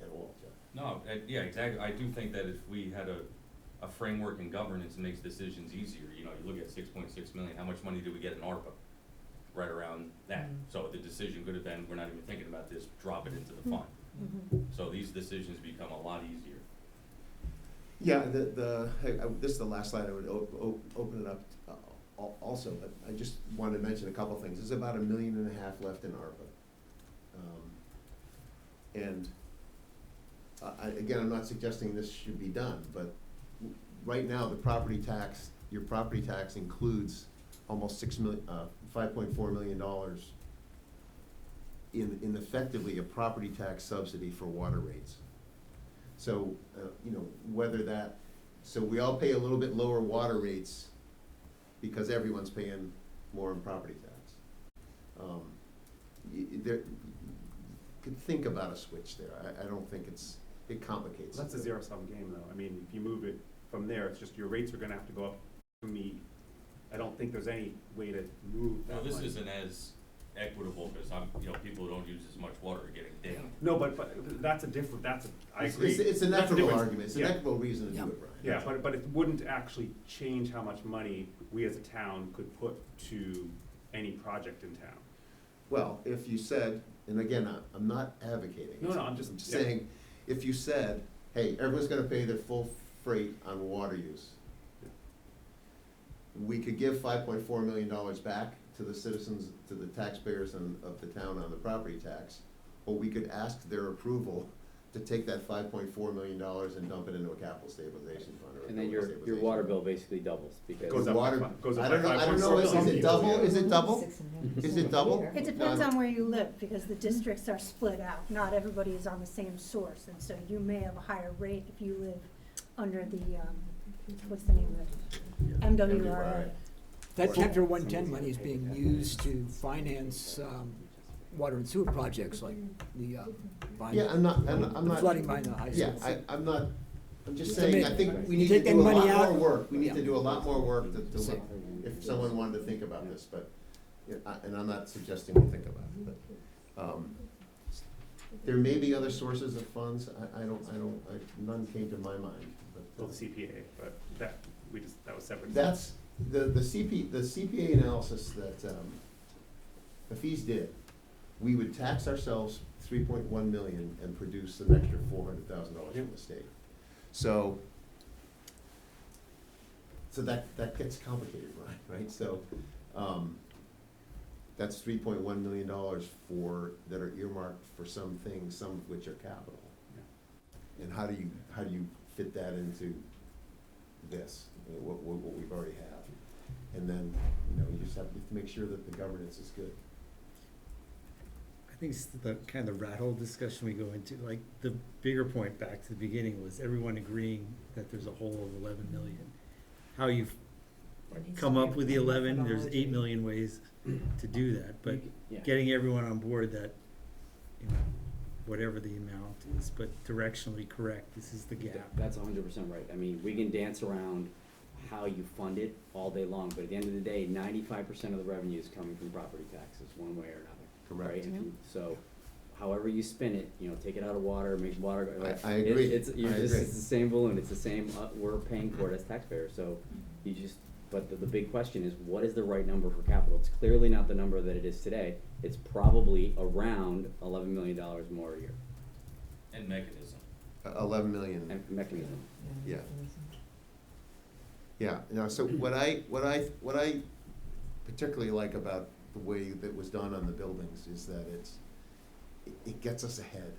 at all, Jeff. No, yeah, exactly. I do think that if we had a framework and governance that makes decisions easier, you know, you look at 6.6 million, how much money do we get in ARPA? Right around that. So the decision could have been, we're not even thinking about this, drop it into the fund. So these decisions become a lot easier. Yeah, this is the last slide. I would open it up also, but I just wanted to mention a couple things. There's about $1.5 million left in ARPA. And again, I'm not suggesting this should be done, but right now, the property tax, your property tax includes almost $5.4 million in effectively a property tax subsidy for water rates. So, you know, so we all pay a little bit lower water rates because everyone's paying more in property tax. You could think about a switch there. I don't think it complicates it. That's a zero-sum game, though. I mean, if you move it from there, it's just your rates are gonna have to go up to meet. I don't think there's any way to move that Now, this money. isn't as equitable, because people who don't use as much water are getting damned. No, but that's I agree. It's an That's equitable different. argument. It's an Yeah. equitable reason to do it, Brian. Yeah, but it wouldn't actually change how much money we as a town could put to any project in town. Well, if you said, and again, I'm not advocating. No, I'm just yeah. saying, if you said, hey, everyone's gonna pay their full freight on water use, we could give $5.4 million back to the citizens, to the taxpayers of the town on the property tax, or we could ask their approval to take that $5.4 million and dump it into a capital stabilization fund or a And then capital your stabilization water fund. bill basically doubles, because. Goes up Water- by goes up I by don't know, 5.4 is it double? Is it double? 6.5% Is it double? a year. It depends on where you live, because the districts are split out. Not everybody is on the same source, and so you may have a higher rate if you live under the, what's the name of it? MWRA. That chapter 110 money is being used to finance water and sewer projects like the Yeah, I'm not, the flooding by the high yeah, school. I'm just To saying, me, I think we you need to take that do a money lot more out, work. We need yeah. to do a lot more work to look, if someone wanted to think about this, but, yeah, and I'm not suggesting we think about it, but, there may be other sources of funds. None came to my mind, Well, but. the CPA, but that was separate. That's, the CPA analysis that, the fees did, we would tax ourselves 3.1 million and produce an extra $400,000 from the state. So that gets complicated, right? So, that's $3.1 million that are earmarked for some things, some of which are capital. And how do you fit that into this, what we've already have? And then, you just have to make sure that the governance is good. think it's the kind of rattle discussion we go into, like, the bigger point back to the beginning was everyone agreeing that there's a hole of 11 million. How you There needs to come be up a with the 11, there's methodology. 8 million ways to do that, but Yeah. getting everyone on board that, you know, whatever the amount is, but directionally correct, this is the gap. That's 100% right. I mean, we can dance around how you fund it all day long, but at the end of the day, 95% of the revenue is coming from property taxes, one way or another. Correct. Right? If you- So, however you spin it, you know, take it out of water, make water go. I agree. It's, you're I just, agree. it's the same balloon, it's the same, we're paying for it as taxpayers, so you just, but the big question is, what is the right number for capital? It's clearly not the number that it is today. It's probably around $11 million more a year, And mechanism. 11 million. and mechanism. Yeah. Yeah, no, so what I particularly like about the way that was done on the buildings is that it gets us ahead,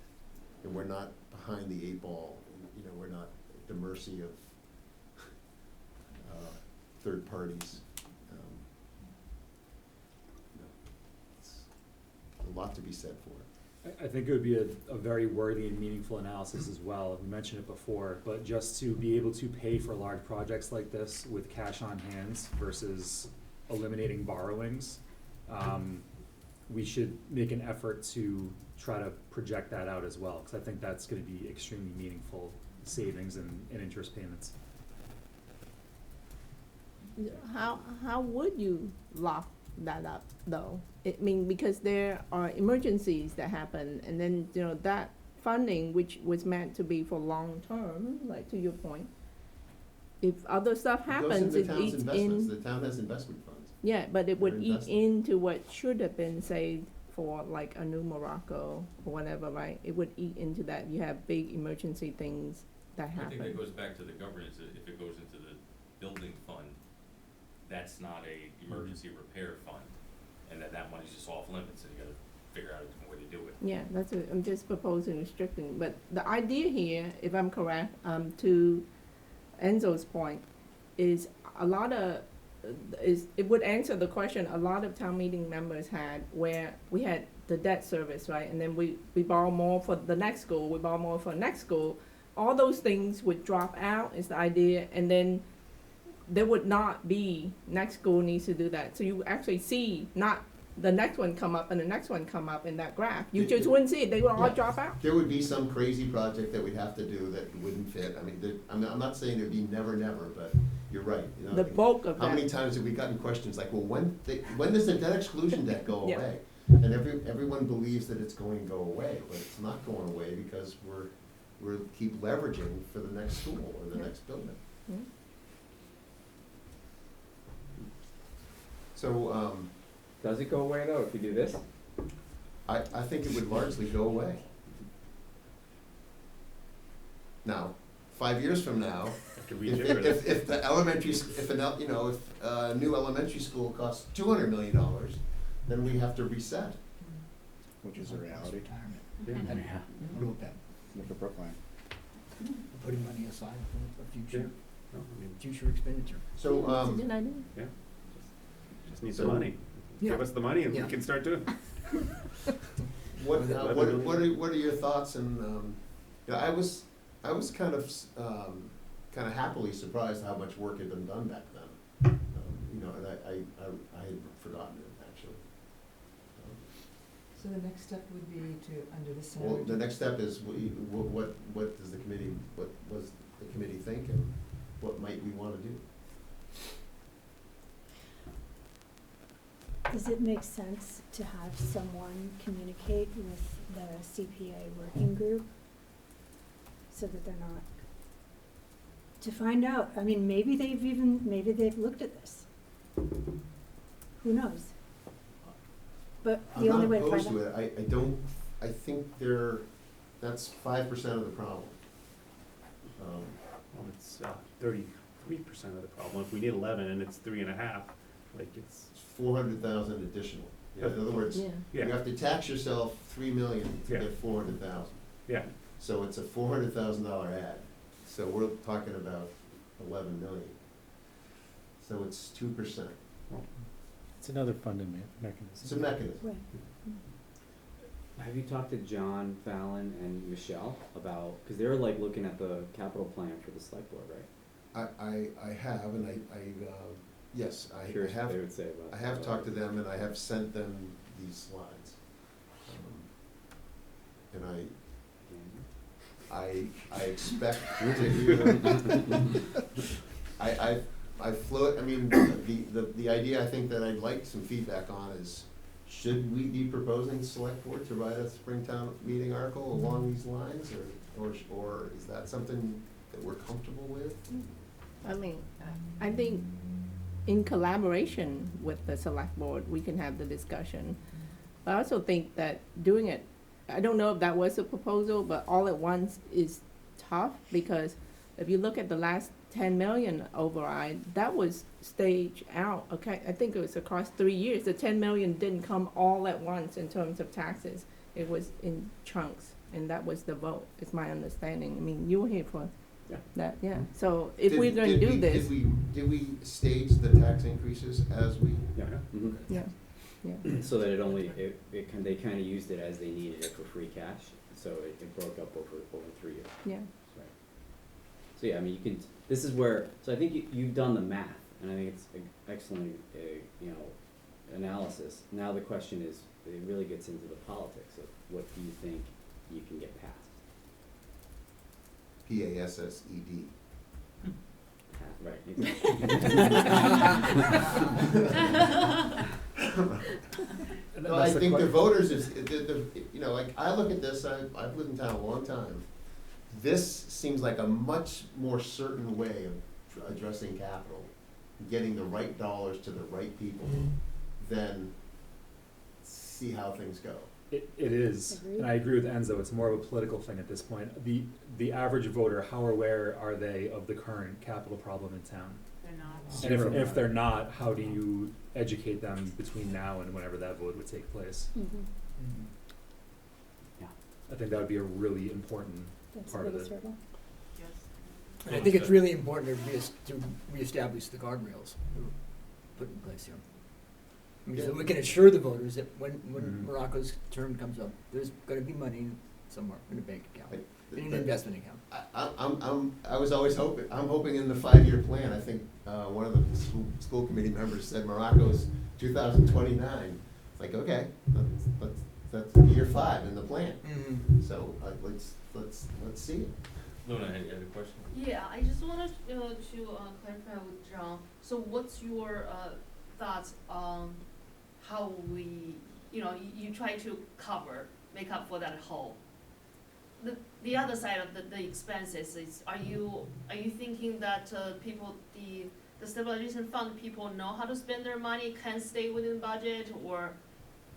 and we're not behind the 8 ball, and, you know, we're not at the mercy of third parties. You know, it's a lot to be said for it. I think it would be a very worthy and meaningful analysis as well. We mentioned it before, but just to be able to pay for large projects like this with cash on hands versus eliminating borrowings, we should make an effort to try to project that out as well, because I think that's gonna be extremely meaningful savings and interest payments. How would you lock that up though? I mean, because there are emergencies that happen, and then, you know, that funding, which was meant to be for long term, like to your point, if other stuff happens, It it goes into the town's eats investments, in, the town has investment funds. yeah, but it would They're eat invested. into what should have been saved for like a new Morocco or whatever, right? It would eat into that. You have big emergency things that I happen. think that goes back to the governance, if it goes into the building fund, that's not a emergency repair fund, and that money's just off limits, and you gotta figure out a different way to do it. Yeah, that's what, I'm just proposing restricting, but the idea here, if I'm correct, to Enzo's point, is a lot of, it would answer the question a lot of town meeting members had, where we had the debt service, right, and then we borrow more for the next school, we borrow more for the next school, all those things would drop out is the idea, and then there would not be, next school needs to do that. So you actually see not the next one come up and the next one come up in that graph. You just wouldn't see it, they would all Yeah. drop out. There would be some crazy project that we'd have to do that wouldn't fit. I mean, I'm not saying there'd be never, but you're right. You know, The bulk of how many that, times have we gotten questions like, well, when does the debt exclusion debt go Yeah. away? And everyone believes that it's going to go away, but it's not going away because we're keep leveraging for the next school or the Yeah. next building. Hmm? So, Does it go away though if you do this? I think it would largely go away. Now, 5 years from now, To rejigger this. if the elementary, if a new elementary school costs $200 million, then we have to reset. Which is a reality. Retirement. Yeah. And wrote that, Look at Brookline. putting money aside for future, No, I mean, future expenditure. So, it's a good idea. just need the So- money. Give Yeah. us the money and we Yeah. can start doing it. what are your thoughts? And I was kind of happily surprised how much work had been done back then. And I had forgotten it actually. So the next step would be to, under the Well, salary. the next step is what does the committee, what does the committee think, and what might we want to do? Does it make sense to have someone communicate with the CPA working group so that they're not, to find out, I mean, maybe they've looked at this. Who knows? But the only way to find out. I'm not opposed to it, I think that's 5% of the problem. Well, it's 33% of the problem. If we need 11 and it's 3.5, like it's, It's 400,000 additional. In other words, Yeah. you yeah, have to tax yourself 3 million to Yeah. get 400,000. yeah. So it's a $400,000 ad. So we're talking about 11 million. So it's 2%. It's another funding mechanism. It's a mechanism. Right. Have you talked to John, Fallon, and Michelle about, because they're like looking at the capital plan for the select board, right? I have, and yes, I Curious what have, they would say about. I have talked to them, and I have sent them these slides. And I expect to hear, I float, I mean, the idea I think that I'd like some feedback on is, should we be proposing select board to write a Springtown meeting article along these lines, or is that something that we're comfortable with? I mean, I think in collaboration with the select board, we can have the discussion. I also think that doing it, I don't know if that was a proposal, but all at once is tough, because if you look at the last 10 million override, that was staged out, okay? I think it was across 3 years. The 10 million didn't come all at once in terms of taxes. It was in chunks, and that was the vote, is my understanding. I mean, you were here for that, yeah. So if we're gonna do this. Did we stage the tax increases as we? Yeah. Mhm. Yeah, yeah. So that they kind of used it as they needed it for free cash, so it broke up over 3 years. Yeah. Right. So yeah, I mean, this is where, so I think you've done the math, and I think it's excellent, analysis. Now the question is, it really gets into the politics of what do you think you can get passed? PASSED. Right, And No, I that's the think the que- voters is, like, I look at this, I've lived in town a long time. This seems like a much more certain way of addressing capital, getting the right dollars to the right people, than see how things go. It is, Agreed. and I agree with Enzo, it's more of a political thing at this point. The average voter, how aware are they of the current capital problem in town? They're not. And Zero. if they're not, how do you educate them between now and whenever that vote would take place? Mhm. I think that would be a really important That's the part of biggest it. hurdle. Yes. And I think it's really important to reestablish the guardrails that were put in place here. I mean, so we can assure the voters that when Mhm. Morocco's term comes up, there's gonna be money somewhere in a bank account, in an But investment account. I was always I'm hoping in the 5-year plan, I think, one of the school committee members said Morocco's 2029. It's like, okay, that's year 5 in the plan. So, let's see it. Luna, had a question? Yeah, I just wanted to clarify with John. So what's your thoughts on how we, you try to make up for that hole? The other side of the expenses is, are you thinking that people, the stabilization fund, people know how to spend their money, can stay within budget, or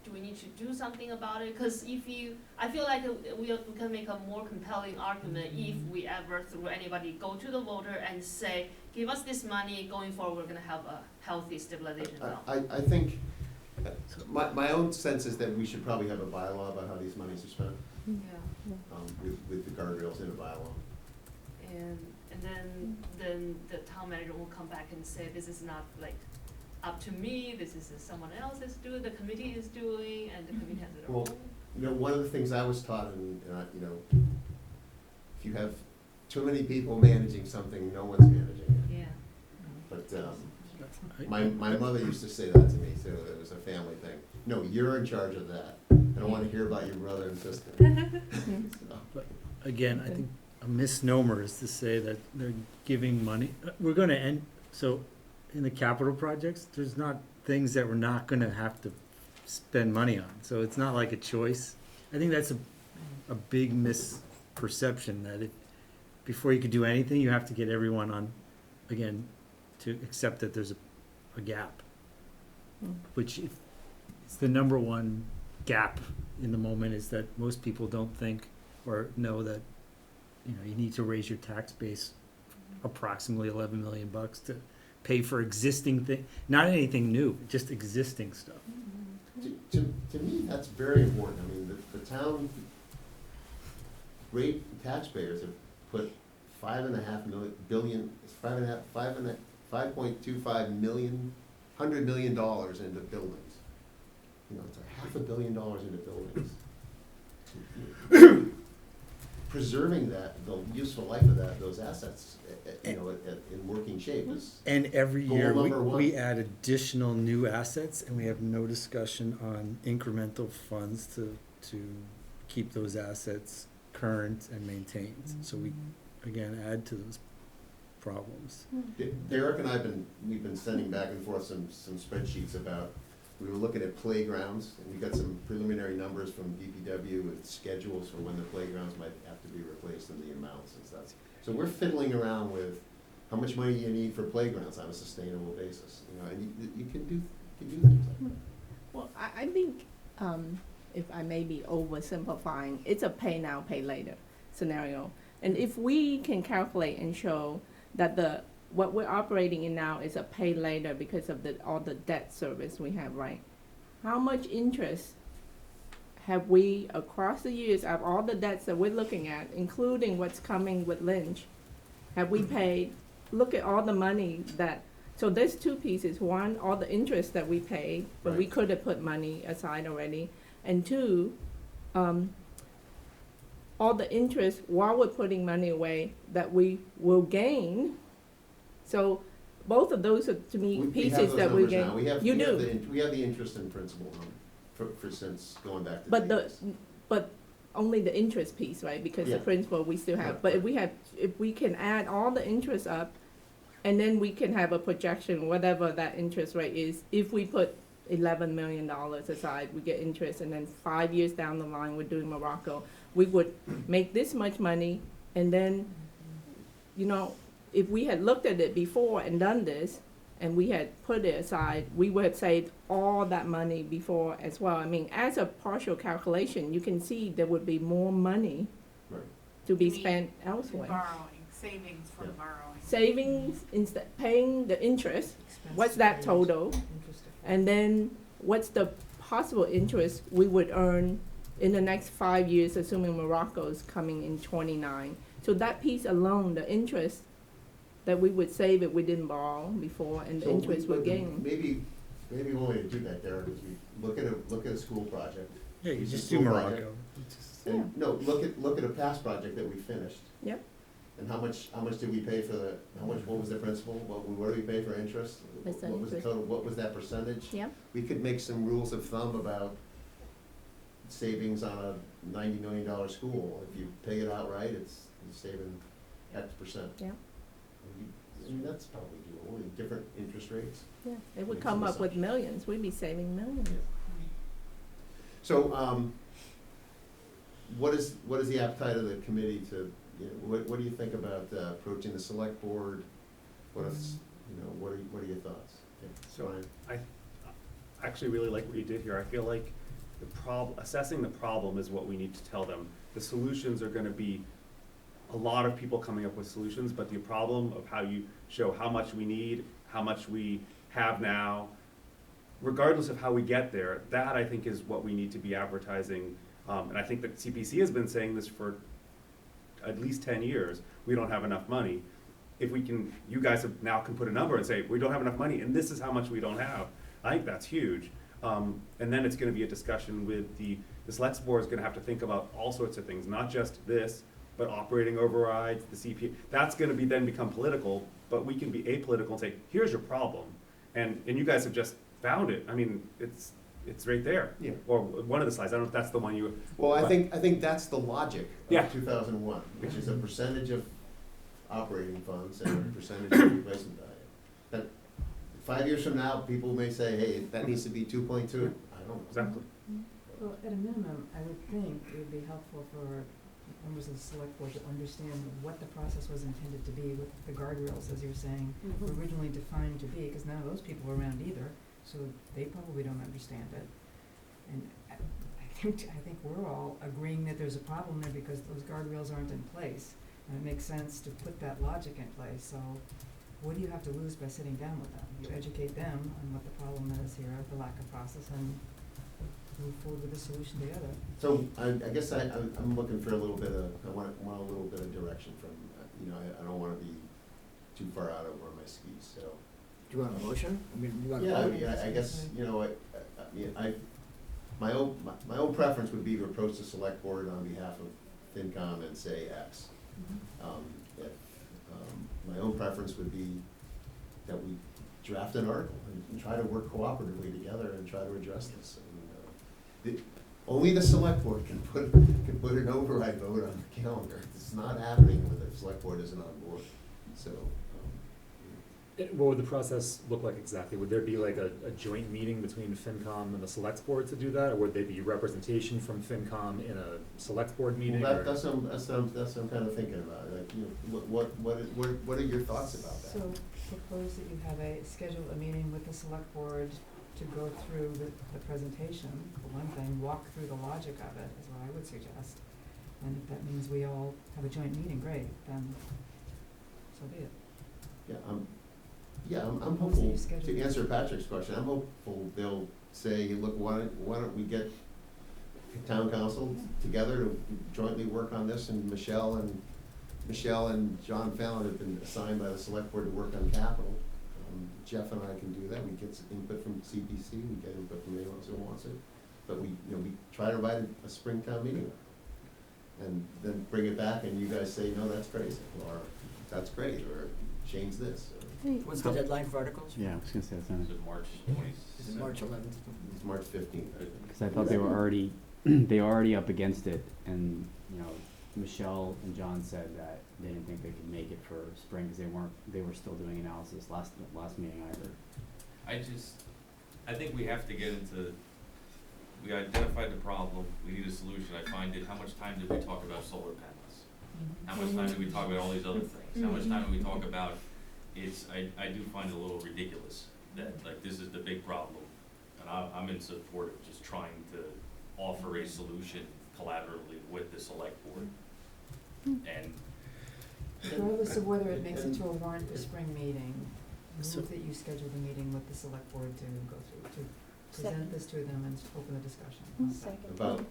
do we need to do something about it? Because I feel like we can make a more compelling argument if we ever, through anybody, go to the voter and say, give us this money, going forward, we're gonna have a healthy stabilization fund. I think, my own sense is that we should probably have a bylaw about how these monies are spent, Yeah, with the guardrails in a bylaw. and then the town manager will come back and say, this is not like up to me, this is someone else is doing, the committee is doing, and the committee has their Well, own. one of the things I was taught, if you have too many people managing something, no one's managing it. Yeah. But, my mother used to say that to me, so it was a family thing. No, you're in charge of that. I don't wanna hear about your brother and sister. So, Again, I think a misnomer is to say that they're giving money. We're gonna end, so in the capital projects, there's not things that we're not gonna have to spend money on. So it's not like a choice. I think that's a big misperception, that before you could do anything, you have to get everyone on, again, to accept that there's a gap. Which it's the number one gap in the moment, is that most people don't think or know that, you need to raise your tax base approximately 11 million bucks to pay for existing not anything new, just existing stuff. To me, that's very important. I mean, the town rate taxpayers have put $5.25 million $100 million into buildings. It's $500 million into buildings. preserving that, the useful life of those assets, in working shape is. And every Goal year, number one. we add additional new assets, and we have no discussion on incremental funds to keep those assets current and maintained. So we, again, add to those problems. Derek and we've been sending back and forth some spreadsheets about, we were looking at playgrounds, and we got some preliminary numbers from DPW with schedules for when the playgrounds might have to be replaced and the amounts and stuff. So we're fiddling around with how much money you need for playgrounds on a sustainable basis, and you can do things like that. Well, I think, if I may be oversimplifying, it's a pay now, pay later scenario. And if we can calculate and show that what we're operating in now is a pay later because of all the debt service we have, right? How much interest have we, across the years, of all the debts that we're looking at, including what's coming with Lynch, have we paid? Look at all the money so there's two pieces. One, all the interest that we paid, but we Right. could have put money aside already. And two, all the interest while we're putting money away that we will gain. So both of those are, to me, We have pieces those that we numbers gain. now. We have You do. we have the interest and principal for since going back to. But days. but only the interest piece, right? Because Yeah. the principal we still have. Yeah, But right. if we can add all the interest up, and then we can have a projection, whatever that interest rate is. If we put $11 million aside, we get interest, and then 5 years down the line, we're doing Morocco. We would make this much money, and then, if we had looked at it before and done this, and we had put it aside, we would have saved all that money before as well. I mean, as a partial calculation, you can see there would be more money Right. to be You mean spent elsewhere. Borrowing, savings from Yeah. borrowing. Savings, instead, paying the interest, Expenses what's that paid, total? interest effect. And then what's the possible interest we would earn in the next 5 years, assuming Morocco's coming in 29? So that piece alone, the interest that we would save if we didn't borrow before, and the So interest we're gaining. Maybe one way to do that, Derek, is we look at a school project. Yeah, you It's a just do school project. Morocco. Just- And, no, look at a past project that we finished. Yep. And how much did we pay for what was the principal, what did we pay for interest? What's the What was the interest? total, what was that percentage? Yep. We could make some rules of thumb about savings on a $90 million school. If you pay it outright, you're saving X percent. Yeah. I mean, that's probably doable, in different interest rates. Yeah, it would Make come some up with assumptions. millions, we'd be saving millions. So, what is the appetite of the committee to, what do you think about approaching the select board? What if, what are your thoughts? Okay, So Brian? I actually really like what you did here. I feel like assessing the problem is what we need to tell them. The solutions are gonna be a lot of people coming up with solutions, but the problem of how you show how much we need, how much we have now, regardless of how we get there, that I think is what we need to be advertising. And I think that CPC has been saying this for at least 10 years, we don't have enough money. If we can, you guys now can put a number and say, we don't have enough money, and this is how much we don't have. I think that's huge. And then it's gonna be a discussion with the select board is gonna have to think about all sorts of things, not just this, but operating overrides, the CP. That's gonna then become political, but we can be apolitical and say, here's your problem. And you guys have just found it. I mean, it's right there. Yeah. Or one of the slides, I don't know if that's the one you. Well, I but- think that's the logic Yeah. of 2001, which is a percentage of operating funds and a percentage of replacement value. But 5 years from now, people may say, hey, that needs to be 2.2. I don't know. Exactly. Well, at a minimum, I would think it would be helpful for members of the select board to understand what the process was intended to be with the guardrails, as you're saying, were originally defined to be, because none of those people were around either, so they probably don't understand it. And I think we're all agreeing that there's a problem there because those guardrails aren't in place. And it makes sense to put that logic in place, so what do you have to lose by sitting down with them? You educate them on what the problem is here, the lack of process, and move forward with the solution together. So I guess I'm looking for a little bit of, I want a little bit of direction from, I don't want to be too far out over my skis, so. Do you want a motion? I mean, you want a Yeah, vote? I guess, my own preference would be to approach the select board on behalf of FinCom and say X. My own preference would be that we draft an article and try to work cooperatively together and try to address this. And, only the select board can put an override vote on the calendar. It's not happening when the select board isn't on board. So, What would the process look like exactly? Would there be like a joint meeting between FinCom and the select board to do that? Or would there be representation from FinCom in a select board meeting? well, or- that's what I'm kind of thinking about. Like, you know, what are your thoughts about that? So propose that you have schedule a meeting with the select board to go through the presentation, for one thing, walk through the logic of it, is what I would suggest. And if that means we all have a joint meeting, great, then so be it. I'm Propose that hopeful, you schedule to it. answer Patrick's question, I'm hopeful they'll say, look, why don't we get town council together to jointly work on this, and Michelle and John Fallon have been assigned by the select board to work on capital. Jeff and I can do that. We get some input from CPC, we get input from anyone who wants it. But we try to write a Springtown meeting. And then bring it back and you guys say, no, that's crazy, or that's great, or change this. Or What's the deadline for articles? Yeah, I was gonna say Is it March Is it March 11th? It's March 15th. Because I thought they were already, they were already up against it, and, you know, Michelle and John said that they didn't think they could make it for spring, because they were still doing analysis last meeting I heard. I think we have to get into, we identified the problem, we need a solution. I find it, how much time did we talk about solar panels? How much time did we talk about all these other things? How much time did we talk about, I do find it a little ridiculous that, like, this is the big problem. And I'm in support of just trying to offer a solution collaboratively with the select board. And Regardless of whether it makes it to a warrant for spring meeting, So- move that you schedule the meeting with the select board to go through, to present Second. this to them and open the discussion. Second. About,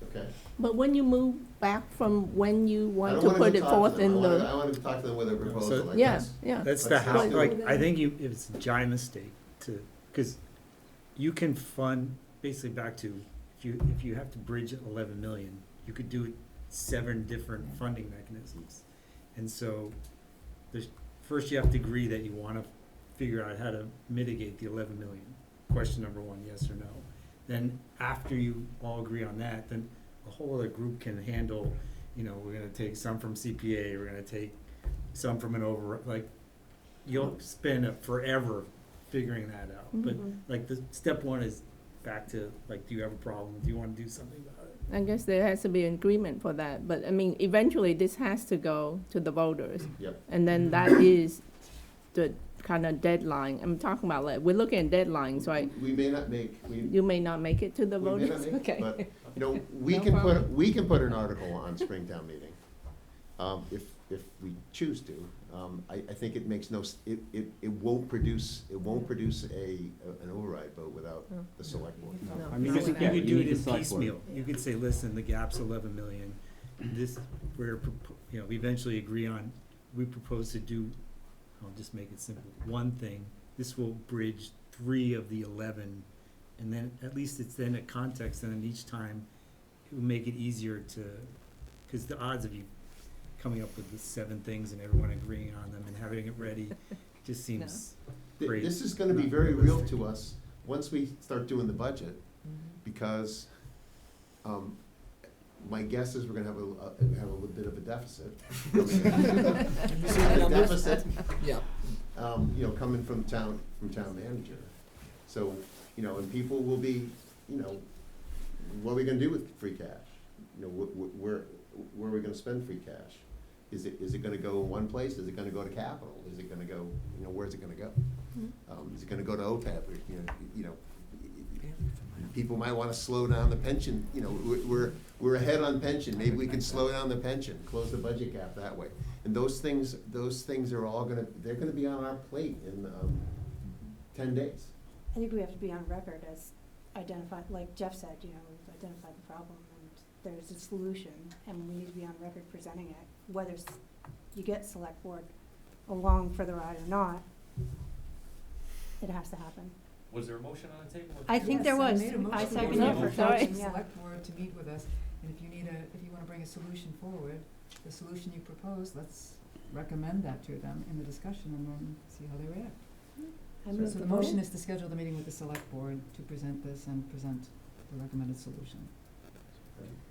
okay. But when you move back from when you I want don't to wanna put go it talk to forth them. in I the, want to talk to them with a proposal like yeah, this. yeah. That's the Let's how, do like, it. I think it's a giant mistake to, cause you can fund, basically back to, if you have to bridge 11 million, you could do it 7 different funding mechanisms. And so, first you have to agree that you wanna figure out how to mitigate the 11 million. Question number 1, yes or no. Then after you all agree on that, then a whole other group can handle, you know, we're gonna take some from CPA, we're gonna take some from an you'll spend forever figuring that out. But Mhm. like the step 1 is back to, like, do you have a problem? Do you wanna do something about it? I guess there has to be an agreement for that, but I mean, eventually this has to go to the voters. Yep. And then that is the kind of deadline, I'm talking about, like, we're looking at deadlines, right? We may not make, You may not make it to the we may voters, not make it, okay? but, you know, we No can problem. we can put an article on Springtown meeting, if we choose to. I think it makes it won't produce an override vote without No. the select board. No. I mean, You you could, could- you yeah, could you do need it the in select board. piecemeal. You could say, listen, the gap's 11 million. This, we eventually agree on, we propose to do, I'll just make it simple, one thing. This will bridge 3 of the 11, and then at least it's then a context, and then each time it will make it easier to, because the odds of you coming up with the 7 things and everyone agreeing on them and having it ready just seems great. This is gonna be very real to us once we start doing the budget, because, my guess is we're gonna have a little bit of a deficit. Have you seen the numbers? Deficit, Yeah. you know, coming from town manager. So, you know, and people will be, you know, what are we gonna do with free cash? You know, where are we gonna spend free cash? Is it gonna go in one place? Is it gonna go to capital? Is it gonna go, you know, where's it gonna go? Is it gonna go to OPEB, or, you know, people might wanna slow down the pension, you know, we're ahead on pension, maybe we can slow down the pension, close the budget gap that way. And those things are all they're gonna be on our plate in, 10 days. I think we have to be on record as identified, like Jeff said, you know, we've identified the problem and there's a solution, and we need to be on record presenting it, whether you get select board along for the ride or not, it has to happen. Was there a motion on the table? I think there Yes, I was. made a motion. I to seconded approve it. the Sorry. Township Yeah. Select Board to meet with us, and if you wanna bring a solution forward, the solution you propose, let's recommend that to them in the discussion and then see how they react. I move So the the motion vote. is to schedule the meeting with the select board to present this and present the recommended solution.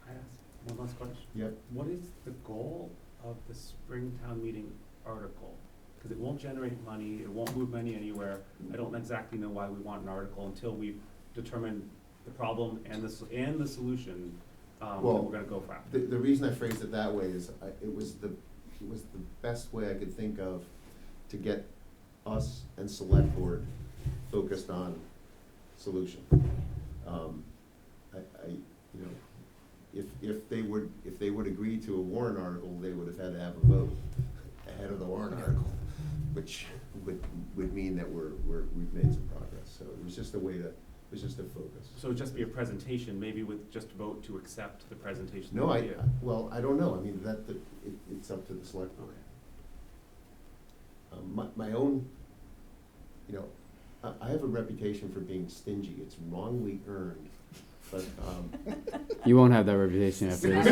I ask one last question. Yep. What is the goal of the spring town meeting article? Because it won't generate money, it won't move money anywhere. I don't exactly know why we want an article until we've determined the problem and the solution, that Well, we're gonna go for. The reason I phrased it that way is it was the best way I could think of to get us and select board focused on solution. You know, if they would agree to a warrant article, they would have had to have a vote ahead of the warrant article, which would mean that we've made some progress. So it was just a way to, it was just a focus. So it'd just be a presentation, maybe with just vote to accept the presentation. No, that we give. well, I don't know. I mean, it's up to the select board. My own, you know, I have a reputation for being stingy. It's wrongly earned, but, You won't have that reputation after this.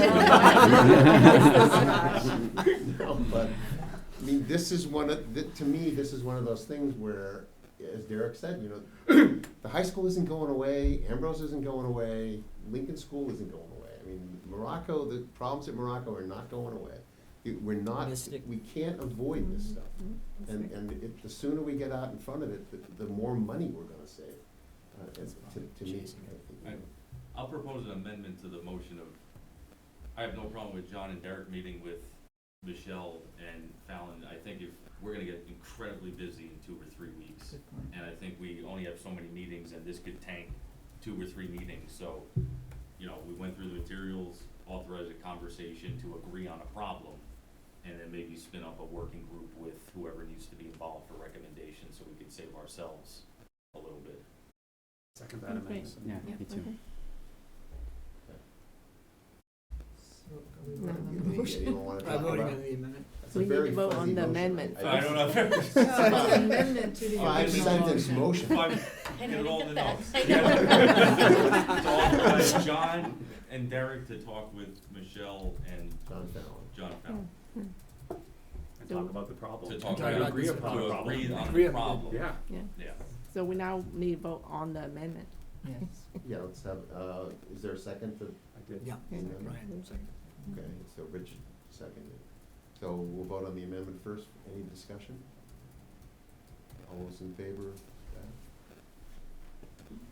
no, but, I mean, this is to me, this is one of those things where, as Derek said, you know, the high school isn't going away, Ambrose isn't going away, Lincoln School isn't going away. I mean, Morocco, the problems at Morocco are not going away. We're not, we can't avoid this stuff. And the sooner we get out in front of it, the more money we're gonna save. To me, I'll propose an amendment to the motion of, I have no problem with John and Derek meeting with Michelle and Fallon. I think if, we're gonna get incredibly busy in 2 or 3 weeks. Good point. And I think we only have so many meetings and this could tank 2 or 3 meetings. So, you know, we went through the materials, authorized a conversation to agree on a problem, and then maybe spin up a working group with whoever needs to be involved for recommendations so we could save ourselves a little bit. Second that Okay. amendment. Yeah, Yep, me too. okay. So, are we No. voting on you the motion? don't wanna talk I'm voting about on it? the amendment. That's a We need very to vote fuzzy on the motion. amendment I don't know. No, it's an amendment to the original motion. 5-sentence motion. Get it all in the notes. I To authorize John and Derek to talk with Michelle and John Fallon. John Fallon. And talk about the problem. To talk Talk about, about agree this upon the problem. agree on Agree the upon- problem. Yeah. Yeah, Yeah. so we now need to vote on the amendment. Yes. Yeah, let's have, is there a second to, I did. Yeah, Okay. Brian, second. okay, so Rich seconded. So we'll vote on the amendment first. Any discussion? All those in favor of that?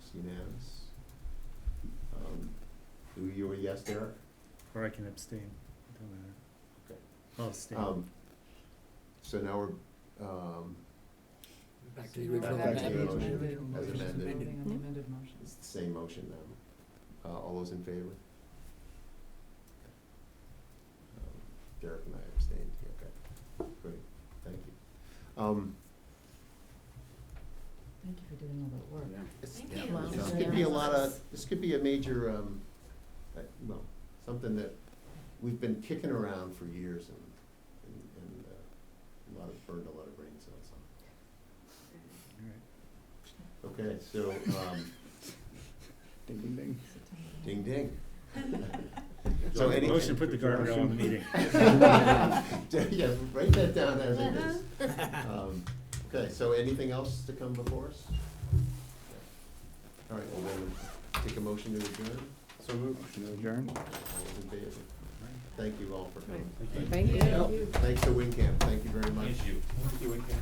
It's unanimous. Do you a yes, Derek? Or I can abstain, don't matter. Okay. I'll abstain. So now we're, Back to the So original back to the amendment. motion amended as motion, amended. voting on the amended motion. it's the same motion now. All those in favor? Derek and I abstained, okay. Great, thank you. Thank you for doing all that work. Thank Yeah, you. Wow. This could be a lot of, this could be a major, well, something that we've been kicking around for years and burned a lot of brain cells on. Okay, so, Ding, ding, ding. ding ding. So any. Motion to put the guardrail on the meeting. Yeah, write that down as it is. Okay, so anything else to come before us? All right, well then, take a motion to adjourn. So moved. Motion to adjourn. All those in favor? Thank you all for coming. Thank you. Thanks to WinCamp, thank you very much. Thank you. Thank you, Winchester.